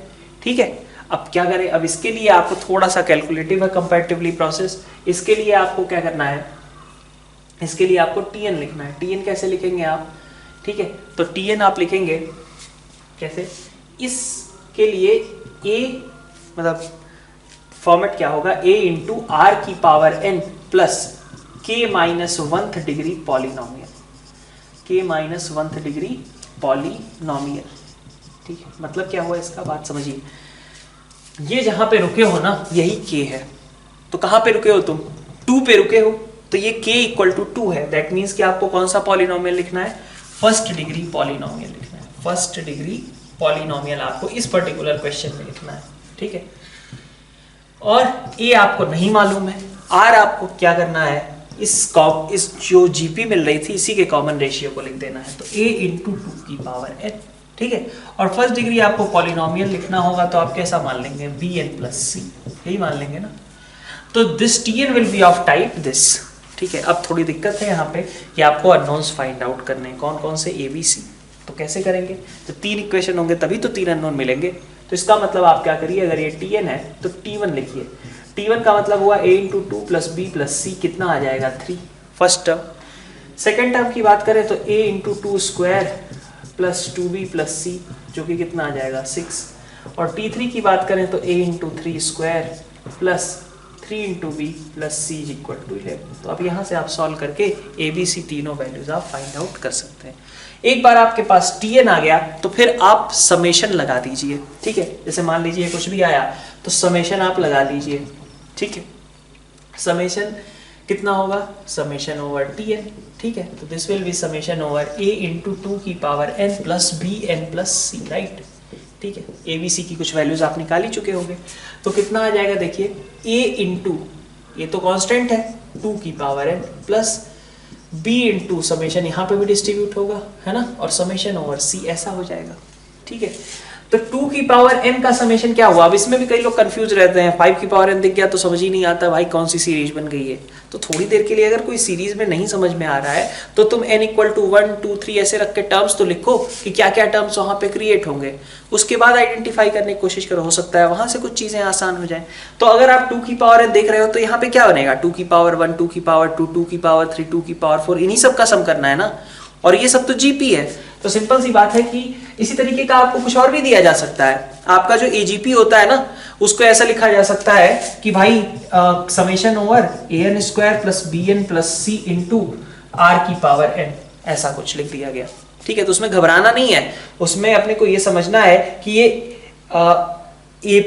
Speaker 1: ठीक है। अब क्या करें, अब इसके लिए आपको थोड़ा सा कैलकुलेटिव है कंपैरेटिवली प्रोसेस। इसके लिए आपको क्या करना है, इसके लिए आपको Tn लिखना है। Tn कैसे लिखेंगे आप, ठीक है। तो Tn आप लिखेंगे कैसे, इसके लिए a मतलब फॉर्मेट क्या होगा, a इंटू आर की power n plus k minus 1th degree polynomial, k minus 1th degree polynomial, ठीक है। मतलब क्या हुआ इसका, बात समझिए। ये जहां पे रुके हो ना, यही k है। तो कहां पे रुके हो तुम, 2 पे रुके हो, तो ये k इक्वल टू 2 है। दैट मीन्स कि आपको कौन सा पॉलिनोमियल लिखना है, फर्स्ट डिग्री पॉलिनोमियल लिखना है। फर्स्ट डिग्री पॉलिनोमियल आपको इस पर्टिकुलर क्वेश्चन में लिखना है, ठीक है। और a आपको नहीं मालूम है, r आपको क्या करना है, इस जो जीपी मिल रही थी इसी के कॉमन रेशियो को लिख देना है। तो a इंटू 2 की पावर n, ठीक है। और फर्स्ट डिग्री आपको पॉलिनोमियल लिखना होगा, तो आप कैसा मान लेंगे, bn प्लस c, यही मान लेंगे ना। तो this Tn will be of type this, ठीक है। अब थोड़ी दिक्कत है यहाँ पे कि आपको अननोन्स फाइंड आउट करने हैं, कौन कौन से ABC। तो कैसे करेंगे, जब 3 इक्वेशन होंगे तभी तो 3 अननोन मिलेंगे। तो इसका मतलब आप क्या करिए, अगर ये Tn है तो T1 लिखिए। T1 का मतलब हुआ a into 2 plus b plus c, कितना आ जाएगा 3, फर्स्ट टर्म। सेकेंड टर्म की बात करें तो a into 2 square plus 2b plus c, जो कि कितना आ जाएगा 6। और T3 की बात करें तो a into 3 square plus 3 into b plus c is equal to 11। तो अब यहाँ से आप सॉल्व करके ए बी सी तीनों वैल्यूज आप फाइंड आउट कर सकते हैं। एक बार आपके पास Tn आ गया तो फिर आप समेशन लगा दीजिए, ठीक है। जैसे मान लीजिए कुछ भी आया तो समेशन आप लगा लीजिए, ठीक है। समेशन कितना होगा, समेशन ओवर Tn, ठीक है। तो this will be summation over a into 2 की power n plus B N plus C, right, ठीक है। ए बी सी की कुछ वैल्यूज आप निकाल ही चुके होंगे। तो कितना आ जाएगा, देखिए a इंटू, ये तो कांस्टेंट है 2 की power n plus b into summation, यहाँ पे भी डिस्ट्रीब्यूट होगा, है ना, और समेशन ओवर c, ऐसा हो जाएगा, ठीक है। तो 2 की पावर n का समेशन क्या हुआ, अब इसमें भी कई लोग कंफ्यूज रहते हैं। 5 की पावर n दिख गया तो समझ ही नहीं आता भाई कौन सी सीरीज बन गई है। तो थोड़ी देर के लिए अगर कोई सीरीज में नहीं समझ में आ रहा है तो तुम n इक्वल टू 1, 2, 3 ऐसे रख के टर्म्स तो लिखो कि क्या क्या टर्म्स वहां पे क्रिएट होंगे, उसके बाद आइडेंटिफाई करने की कोशिश करो, हो सकता है वहां से कुछ चीजें आसान हो जाए। तो अगर आप 2 की पावर n देख रहे हो तो यहाँ पे क्या बनेगा, 2 की पावर 1, 2 की पावर 2, 2 की पावर 3, 2 की पावर 4, इन्हीं सब का सम करना है ना। और ये सब तो जीपी है, तो सिंपल सी बात है कि इसी तरीके का आपको कुछ और भी दिया जा सकता है। आपका जो एजीपी होता है ना, उसको ऐसा लिखा जा सकता है कि भाई summation over an square plus bn plus c into r की पावर n, ऐसा कुछ लिख दिया गया, ठीक है। तो उसमें घबराना नहीं है, उसमें अपने को ये समझना है कि ये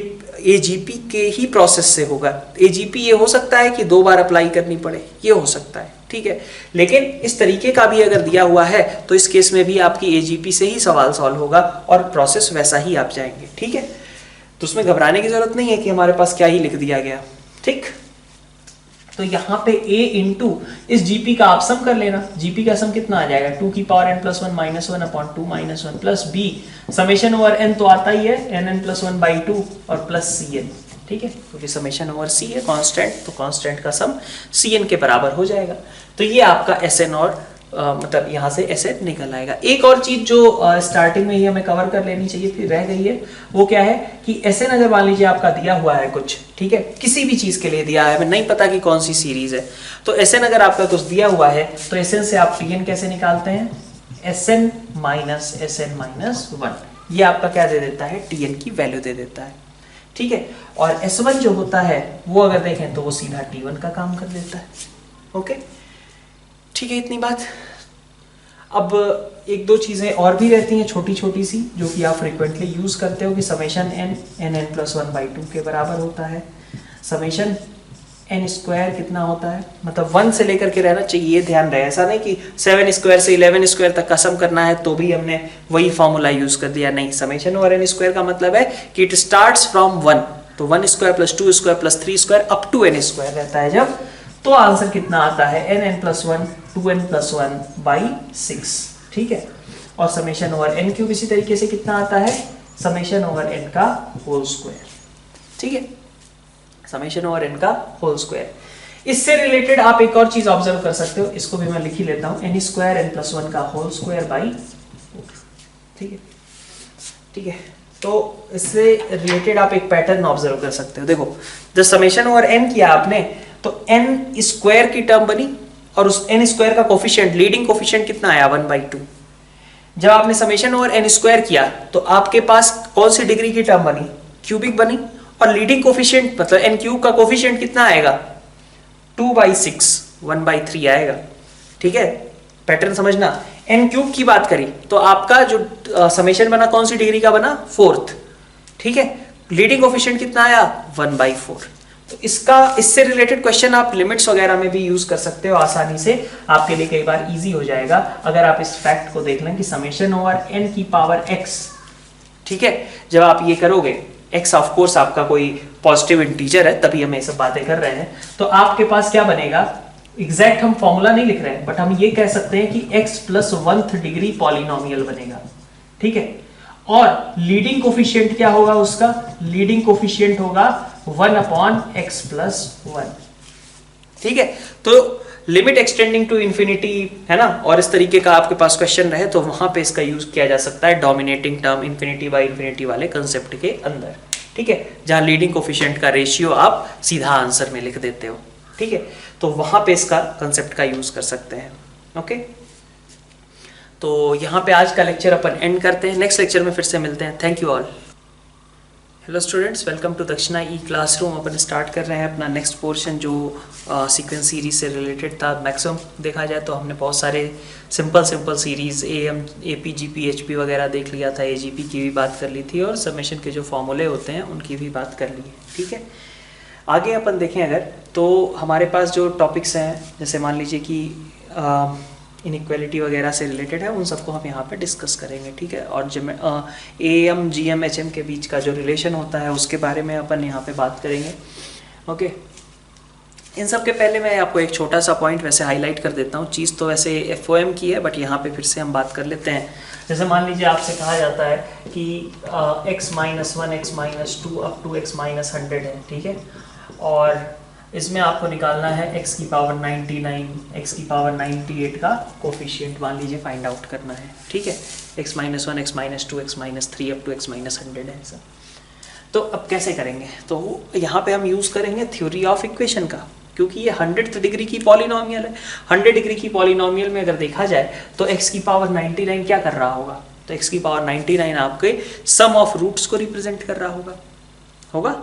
Speaker 1: एजीपी के ही प्रोसेस से होगा। एजीपी ये हो सकता है कि 2 बार अप्लाई करनी पड़े, ये हो सकता है, ठीक है। लेकिन इस तरीके का भी अगर दिया हुआ है तो इस केस में भी आपकी एजीपी से ही सवाल सॉल्व होगा और प्रोसेस वैसा ही आप जाएंगे, ठीक है। तो उसमें घबराने की जरूरत नहीं है कि हमारे पास क्या ही लिख दिया गया, ठीक। तो यहाँ पे a इंटू इस जीपी का आप सम कर लेना। जीपी का सम कितना आ जाएगा, 2 की power n plus 1 minus 1 upon 2 minus 1 plus b summation over n तो आता ही है nn प्लस 1 बाई 2 और प्लस cn, ठीक है, क्योंकि समेशन ओवर c है कांस्टेंट, तो कांस्टेंट का सम cn के बराबर हो जाएगा। तो ये आपका sn और मतलब यहाँ से एसेट निकल आएगा। एक और चीज जो स्टार्टिंग में ही हमें कवर कर लेनी चाहिए थी, रह गई है, वो क्या है कि एसएन अगर मान लीजिए आपका दिया हुआ है कुछ, ठीक है, किसी भी चीज के लिए दिया है, हमें नहीं पता कि कौन सी सीरीज है, तो एसएन अगर आपका कुछ दिया हुआ है तो एसएन से आप टीएन कैसे निकालते हैं, एसएन माइनस 1, ये आपका क्या दे देता है, टीएन की वैल्यू दे देता है, ठीक है। और S1 जो होता है वो अगर देखें तो वो सीधा T1 का काम कर देता है, ओके, ठीक है। इतनी बात। अब एक दो चीजें और भी रहती हैं छोटी छोटी सी, जो कि आप फ्रीक्वेंटली यूज करते हो कि समेशन n प्लस 1 बाई 2 के बराबर होता है। समेशन n स्क्वायर कितना होता है, मतलब 1 से लेकर के रहना चाहिए, ये ध्यान रहे। ऐसा नहीं कि 7 स्क्वायर से 11 स्क्वायर तक का सम करना है तो भी हमने वही फॉर्मूला यूज कर दिया, नहीं। समेशन ओवर n स्क्वायर का मतलब है कि इट स्टार्ट्स फ्रॉम 1, तो 1 square plus 2 square plus 3 square up to n square रहता है जब, तो आंसर कितना आता है nn plus 1 2n plus 1 by 6, ठीक है। और समेशन ओवर n क्यूब इसी तरीके से कितना आता है, समेशन ओवर n का होल स्क्वायर, ठीक है, समेशन ओवर n का होल स्क्वायर। इससे रिलेटेड आप एक और चीज ऑब्जर्व कर सकते हो, इसको भी मैं लिख ही लेता हूं, n स्क्वायर n प्लस 1 का होल स्क्वायर बाई 4, ठीक है, ठीक है। तो इससे रिलेटेड आप एक पैटर्न ऑब्जर्व कर सकते हो। देखो जब समेशन ओवर n किया आपने तो n स्क्वायर की टर्म बनी और उस n स्क्वायर का कोफिशिएंट, लीडिंग कोफिशिएंट कितना आया 1/2। जब आपने समेशन ओवर n स्क्वायर किया तो आपके पास कौन सी डिग्री की टर्म बनी, क्यूबिक बनी, और लीडिंग कोफिशिएंट मतलब n क्यूब का कोफिशिएंट कितना आएगा 2/6 1/3 आएगा, ठीक है। पैटर्न समझना, n क्यूब की बात करी तो आपका जो समेशन बना कौन सी डिग्री का बना, 4th, ठीक है। लीडिंग कोफिशिएंट कितना आया 1/4। तो इससे रिलेटेड क्वेश्चन आप लिमिट्स वगैरह में भी यूज कर सकते हो आसानी से, आपके लिए कई बार इजी हो जाएगा अगर आप इस फैक्ट को देख लें कि समेशन ओवर n की पावर x, ठीक है, जब आप ये करोगे, x ऑफ कोर्स आपका कोई पॉजिटिव इंटीजर है तभी हम ये सब बातें कर रहे हैं, तो आपके पास क्या बनेगा, एग्जैक्ट हम फॉर्मूला नहीं लिख रहे हैं बट हम ये कह सकते हैं कि x plus 1th degree polynomial बनेगा, ठीक है। और लीडिंग कोफिशिएंट क्या होगा उसका, लीडिंग कोफिशिएंट होगा 1/x प्लस 1, ठीक है। तो लिमिट एक्सटेंडिंग टू इंफिनिटी है ना, और इस तरीके का आपके पास क्वेश्चन रहे तो वहां पे इसका यूज किया जा सकता है dominating term infinity by infinity वाले कंसेप्ट के अंदर, ठीक है, जहां लीडिंग कोफिशिएंट का रेशियो आप सीधा आंसर में लिख देते हो, ठीक है। तो वहां पे इसका कंसेप्ट का यूज कर सकते हैं, ओके। तो यहाँ पे आज का लेक्चर अपन एंड करते हैं, नेक्स्ट लेक्चर में फिर से मिलते हैं। Thank you all. Hello students, welcome to Dakshina e classroom. अपन स्टार्ट कर रहे हैं अपना नेक्स्ट पोर्शन जो सीक्वेंस सीरीज से रिलेटेड था। मैक्सिमम देखा जाए तो हमने बहुत सारे simple series AP GP HP वगैरह देख लिया था, AGP की भी बात कर ली थी और समेशन के जो फॉर्मूले होते हैं उनकी भी बात कर ली है, ठीक है। आगे अपन देखें अगर तो हमारे पास जो टॉपिक्स हैं, जैसे मान लीजिए कि इनइक्वालिटी वगैरह से रिलेटेड है, उन सबको हम यहाँ पे डिस्कस करेंगे, ठीक है। और जब AM GM HM के बीच का जो रिलेशन होता है उसके बारे में अपन यहाँ पे बात करेंगे, ओके। इन सब के पहले मैं आपको एक छोटा सा पॉइंट वैसे हाईलाइट कर देता हूँ। चीज़ तो वैसे FOM की है बट यहाँ पे फिर से हम बात कर लेते हैं। जैसे मान लीजिए आपसे कहा जाता है कि x minus 1 x minus 2 up to x minus 100 है, ठीक है, और इसमें आपको निकालना है x की पावर 99 x की पावर 98 का कोफिशिएंट मान लीजिए फाइंड आउट करना है, ठीक है। x minus 1 x minus 2 x minus 3 up to x minus 100 है ऐसा। तो अब कैसे करेंगे, तो यहाँ पे हम यूज़ करेंगे थ्योरी ऑफ इक्वेशन का, क्योंकि ये 100th डिग्री की पॉलिनोमियल है। 100 डिग्री की पॉलिनोमियल में अगर देखा जाए तो x की पावर 99 क्या कर रहा होगा, तो x की पावर 99 आपके सम ऑफ रूट्स को रिप्रेजेंट कर रहा होगा।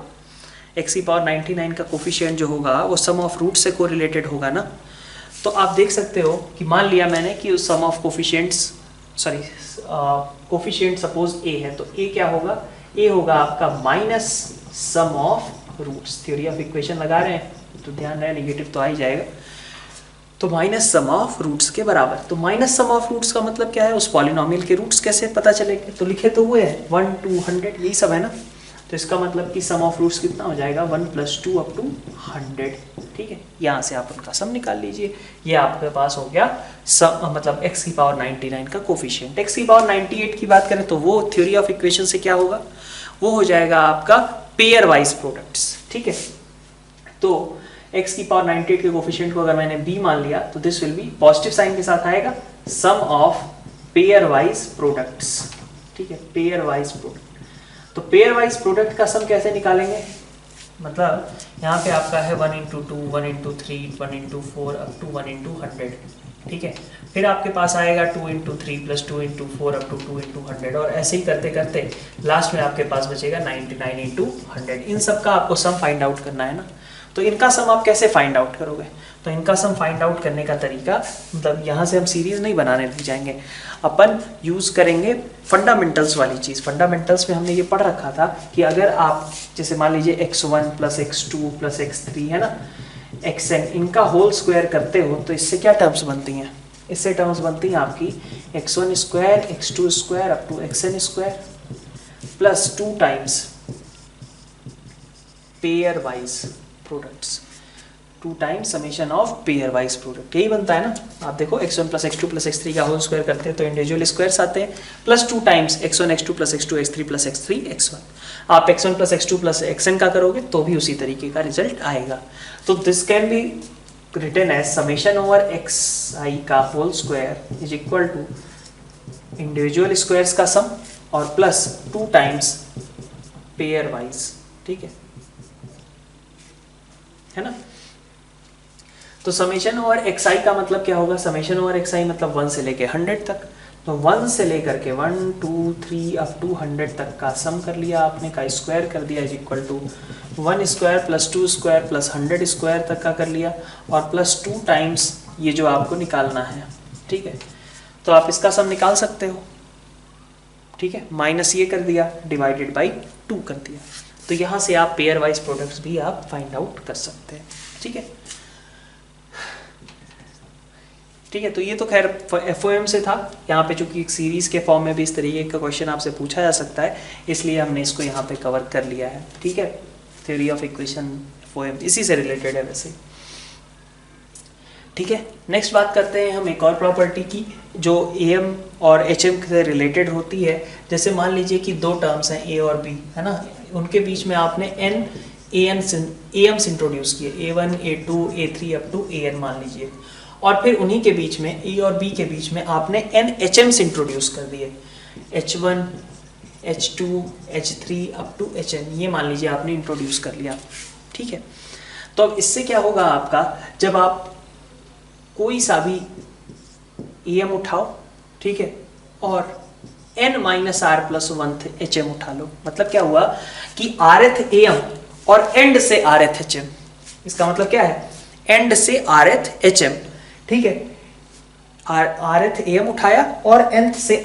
Speaker 1: x की पावर 99 का कोफिशिएंट जो होगा वो सम ऑफ रूट से कोरिलेटेड होगा ना। तो आप देख सकते हो कि मान लिया मैंने कि उस sum of coefficient suppose a है, तो a क्या होगा, a होगा आपका minus sum of roots. Theory of equation लगा रहे हैं तो ध्यान रहे नेगेटिव तो आ ही जाएगा, तो माइनस सम ऑफ रूट्स के बराबर। तो माइनस सम ऑफ रूट्स का मतलब क्या है, उस पॉलिनोमियल के रूट्स कैसे पता चलेंगे, तो लिखे तो हुए हैं 1 2 100 यही सब है ना, तो इसका मतलब कि सम ऑफ रूट्स कितना हो जाएगा 1 + 2 अप टू 100। ठीक है, यहाँ से आप उनका सम निकाल लीजिए, ये आपके पास हो गया सम, मतलब x की पावर 99 का कोफिशिएंट। x की पावर 98 की बात करें तो वो थ्योरी ऑफ इक्वेशन से क्या होगा, वो हो जाएगा आपका पेयर वाइज प्रोडक्ट्स। ठीक है, तो x की पावर 98 के कोफिशिएंट को अगर मैंने b मान लिया तो this will be positive sign के साथ आएगा sum of pairwise products. ठीक है, पेयर वाइज प्रोडक्ट। तो पेयर वाइज प्रोडक्ट का सम कैसे निकालेंगे, मतलब यहाँ पे आपका है 1 × 2 1 × 3 1 × 4 अप टू 1 × 100। ठीक है, फिर आपके पास आएगा 2 × 3 + 2 × 4 अप टू 2 × 100, और ऐसे ही करते करते लास्ट में आपके पास बचेगा 99 × 100। इन सब का आपको सम फाइंड आउट करना है ना, तो इनका सम आप कैसे फाइंड आउट करोगे, तो इनका सम फाइंड आउट करने का तरीका, मतलब यहाँ से हम सीरीज नहीं बनाने लग जाएंगे, अपन यूज करेंगे फंडामेंटल्स वाली चीज़। फंडामेंटल्स में हमने ये पढ़ रखा था कि अगर आप जैसे मान लीजिए x1 + x2 + x3 है ना, xn, इनका होल स्क्वायर करते हो तो इससे क्या टर्म्स बनती हैं, इससे टर्म्स बनती हैं आपकी x1² x2² up to xn² plus 2 times pairwise products, 2 times summation of pairwise product, यही बनता है ना। आप देखो x1 + x2 + x3 का होल स्क्वायर करते हैं तो इंडिविजुअल स्क्वायर्स आते हैं, plus 2 times x1 x2 + x2 x3 + x3 x1। आप x1 + x2 + xn का करोगे तो भी उसी तरीके का रिजल्ट आएगा। तो this can be written as summation over xi का whole square is equal to individual squares का सम और प्लस 2 टाइम्स पेयर वाइज। ठीक है ना, तो समेशन ओवर xi का मतलब क्या होगा, समेशन ओवर xi मतलब 1 से लेके 100 तक, तो 1 से लेकर के 1 2 3 अप टू 100 तक का सम कर लिया आपने, का स्क्वायर कर दिया इज इक्वल टू 1² + 2² + 100² तक का कर लिया, और प्लस 2 टाइम्स ये जो आपको निकालना है। ठीक है, तो आप इसका सम निकाल सकते हो। ठीक है, माइनस ये कर दिया डिवाइडेड बाई 2 कर दिया, तो यहाँ से आप पेयर वाइज प्रोडक्ट्स भी आप फाइंड आउट कर सकते हैं। ठीक है, ठीक है, तो ये तो खैर FOM से था। यहाँ पे चूंकि एक सीरीज के फॉर्म में भी इस तरीके का क्वेश्चन आपसे पूछा जा सकता है, इसलिए हमने इसको यहाँ पे कवर कर लिया है। ठीक है, थ्योरी ऑफ इक्वेशन FOM इसी से रिलेटेड है वैसे। ठीक है, नेक्स्ट बात करते हैं हम एक और प्रॉपर्टी की जो AM और HM से रिलेटेड होती है। जैसे मान लीजिए कि 2 टर्म्स हैं A और B, है ना, उनके बीच में आपने AMs इंट्रोड्यूस किए, A1 A2 A3 up to AN मान लीजिए, और फिर उन्हीं के बीच में A और B के बीच में आपने NHMs इंट्रोड्यूस कर दिए, H1 H2 H3 up to HN, ये मान लीजिए आपने इंट्रोड्यूस कर लिया। ठीक है, तो अब इससे क्या होगा आपका, जब आप कोई सा भी AM उठाओ, ठीक है, और N - R + 1th HM उठा लो, मतलब क्या हुआ कि rth AM और एंड से rth HM, इसका मतलब क्या है, एंड से rth HM। ठीक है, rth AM उठाया और nth से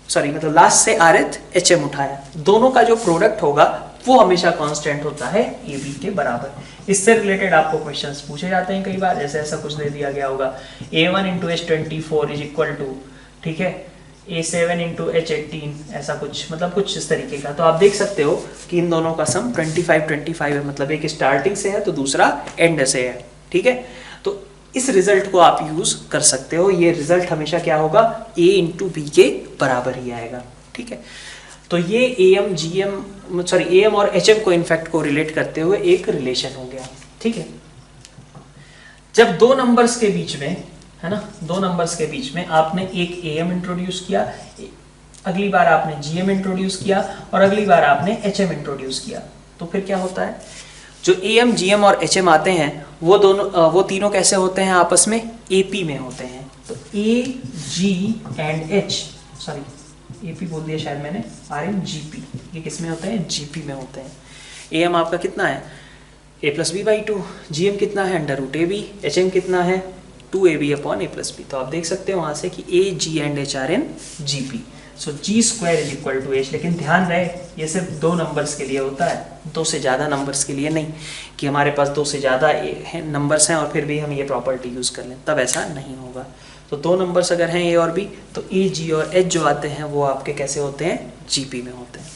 Speaker 1: मतलब लास्ट से rth HM उठाया, दोनों का जो प्रोडक्ट होगा वो हमेशा कांस्टेंट होता है AB के बराबर। इससे रिलेटेड आपको क्वेश्चंस पूछे जाते हैं कई बार, जैसे ऐसा कुछ दे दिया गया होगा A1 × H24 is equal to, ठीक है, A7 × H18, ऐसा कुछ, मतलब कुछ इस तरीके का। तो आप देख सकते हो कि इन दोनों का सम 25 है, मतलब एक स्टार्टिंग से है तो दूसरा एंड से है। ठीक है, तो इस रिजल्ट को आप यूज कर सकते हो, ये रिजल्ट हमेशा क्या होगा, A × B के बराबर ही आएगा। ठीक है, तो ये AM और HM को इनफैक्ट को रिलेट करते हुए एक रिलेशन हो गया। ठीक है, जब 2 नंबर्स के बीच में, है ना, 2 नंबर्स के बीच में आपने एक AM इंट्रोड्यूस किया, अगली बार आपने GM इंट्रोड्यूस किया और अगली बार आपने HM इंट्रोड्यूस किया, तो फिर क्या होता है, जो AM GM और HM आते हैं वो तीनों कैसे होते हैं, आपस में AP में होते हैं। तो A G and H, sorry AP बोल दिया शायद मैंने, RM GP, ये किस में होते हैं, GP में होते हैं। AM आपका कितना है, A + B/2, GM कितना है, √AB, HM कितना है, 2AB/A + B। तो आप देख सकते हो वहां से कि A G and H are in GP। So g square is equal to h. लेकिन ध्यान रहे ये सिर्फ 2 नंबर्स के लिए होता है, 2 से ज़्यादा नंबर्स के लिए नहीं, कि हमारे पास 2 से ज़्यादा नंबर्स हैं और फिर भी हम ये प्रॉपर्टी यूज़ कर लें, तब ऐसा नहीं होगा। तो 2 नंबर्स अगर हैं ए और बी तो ए जी और एच जो आते हैं वो आपके कैसे होते हैं, जीपी में होते हैं।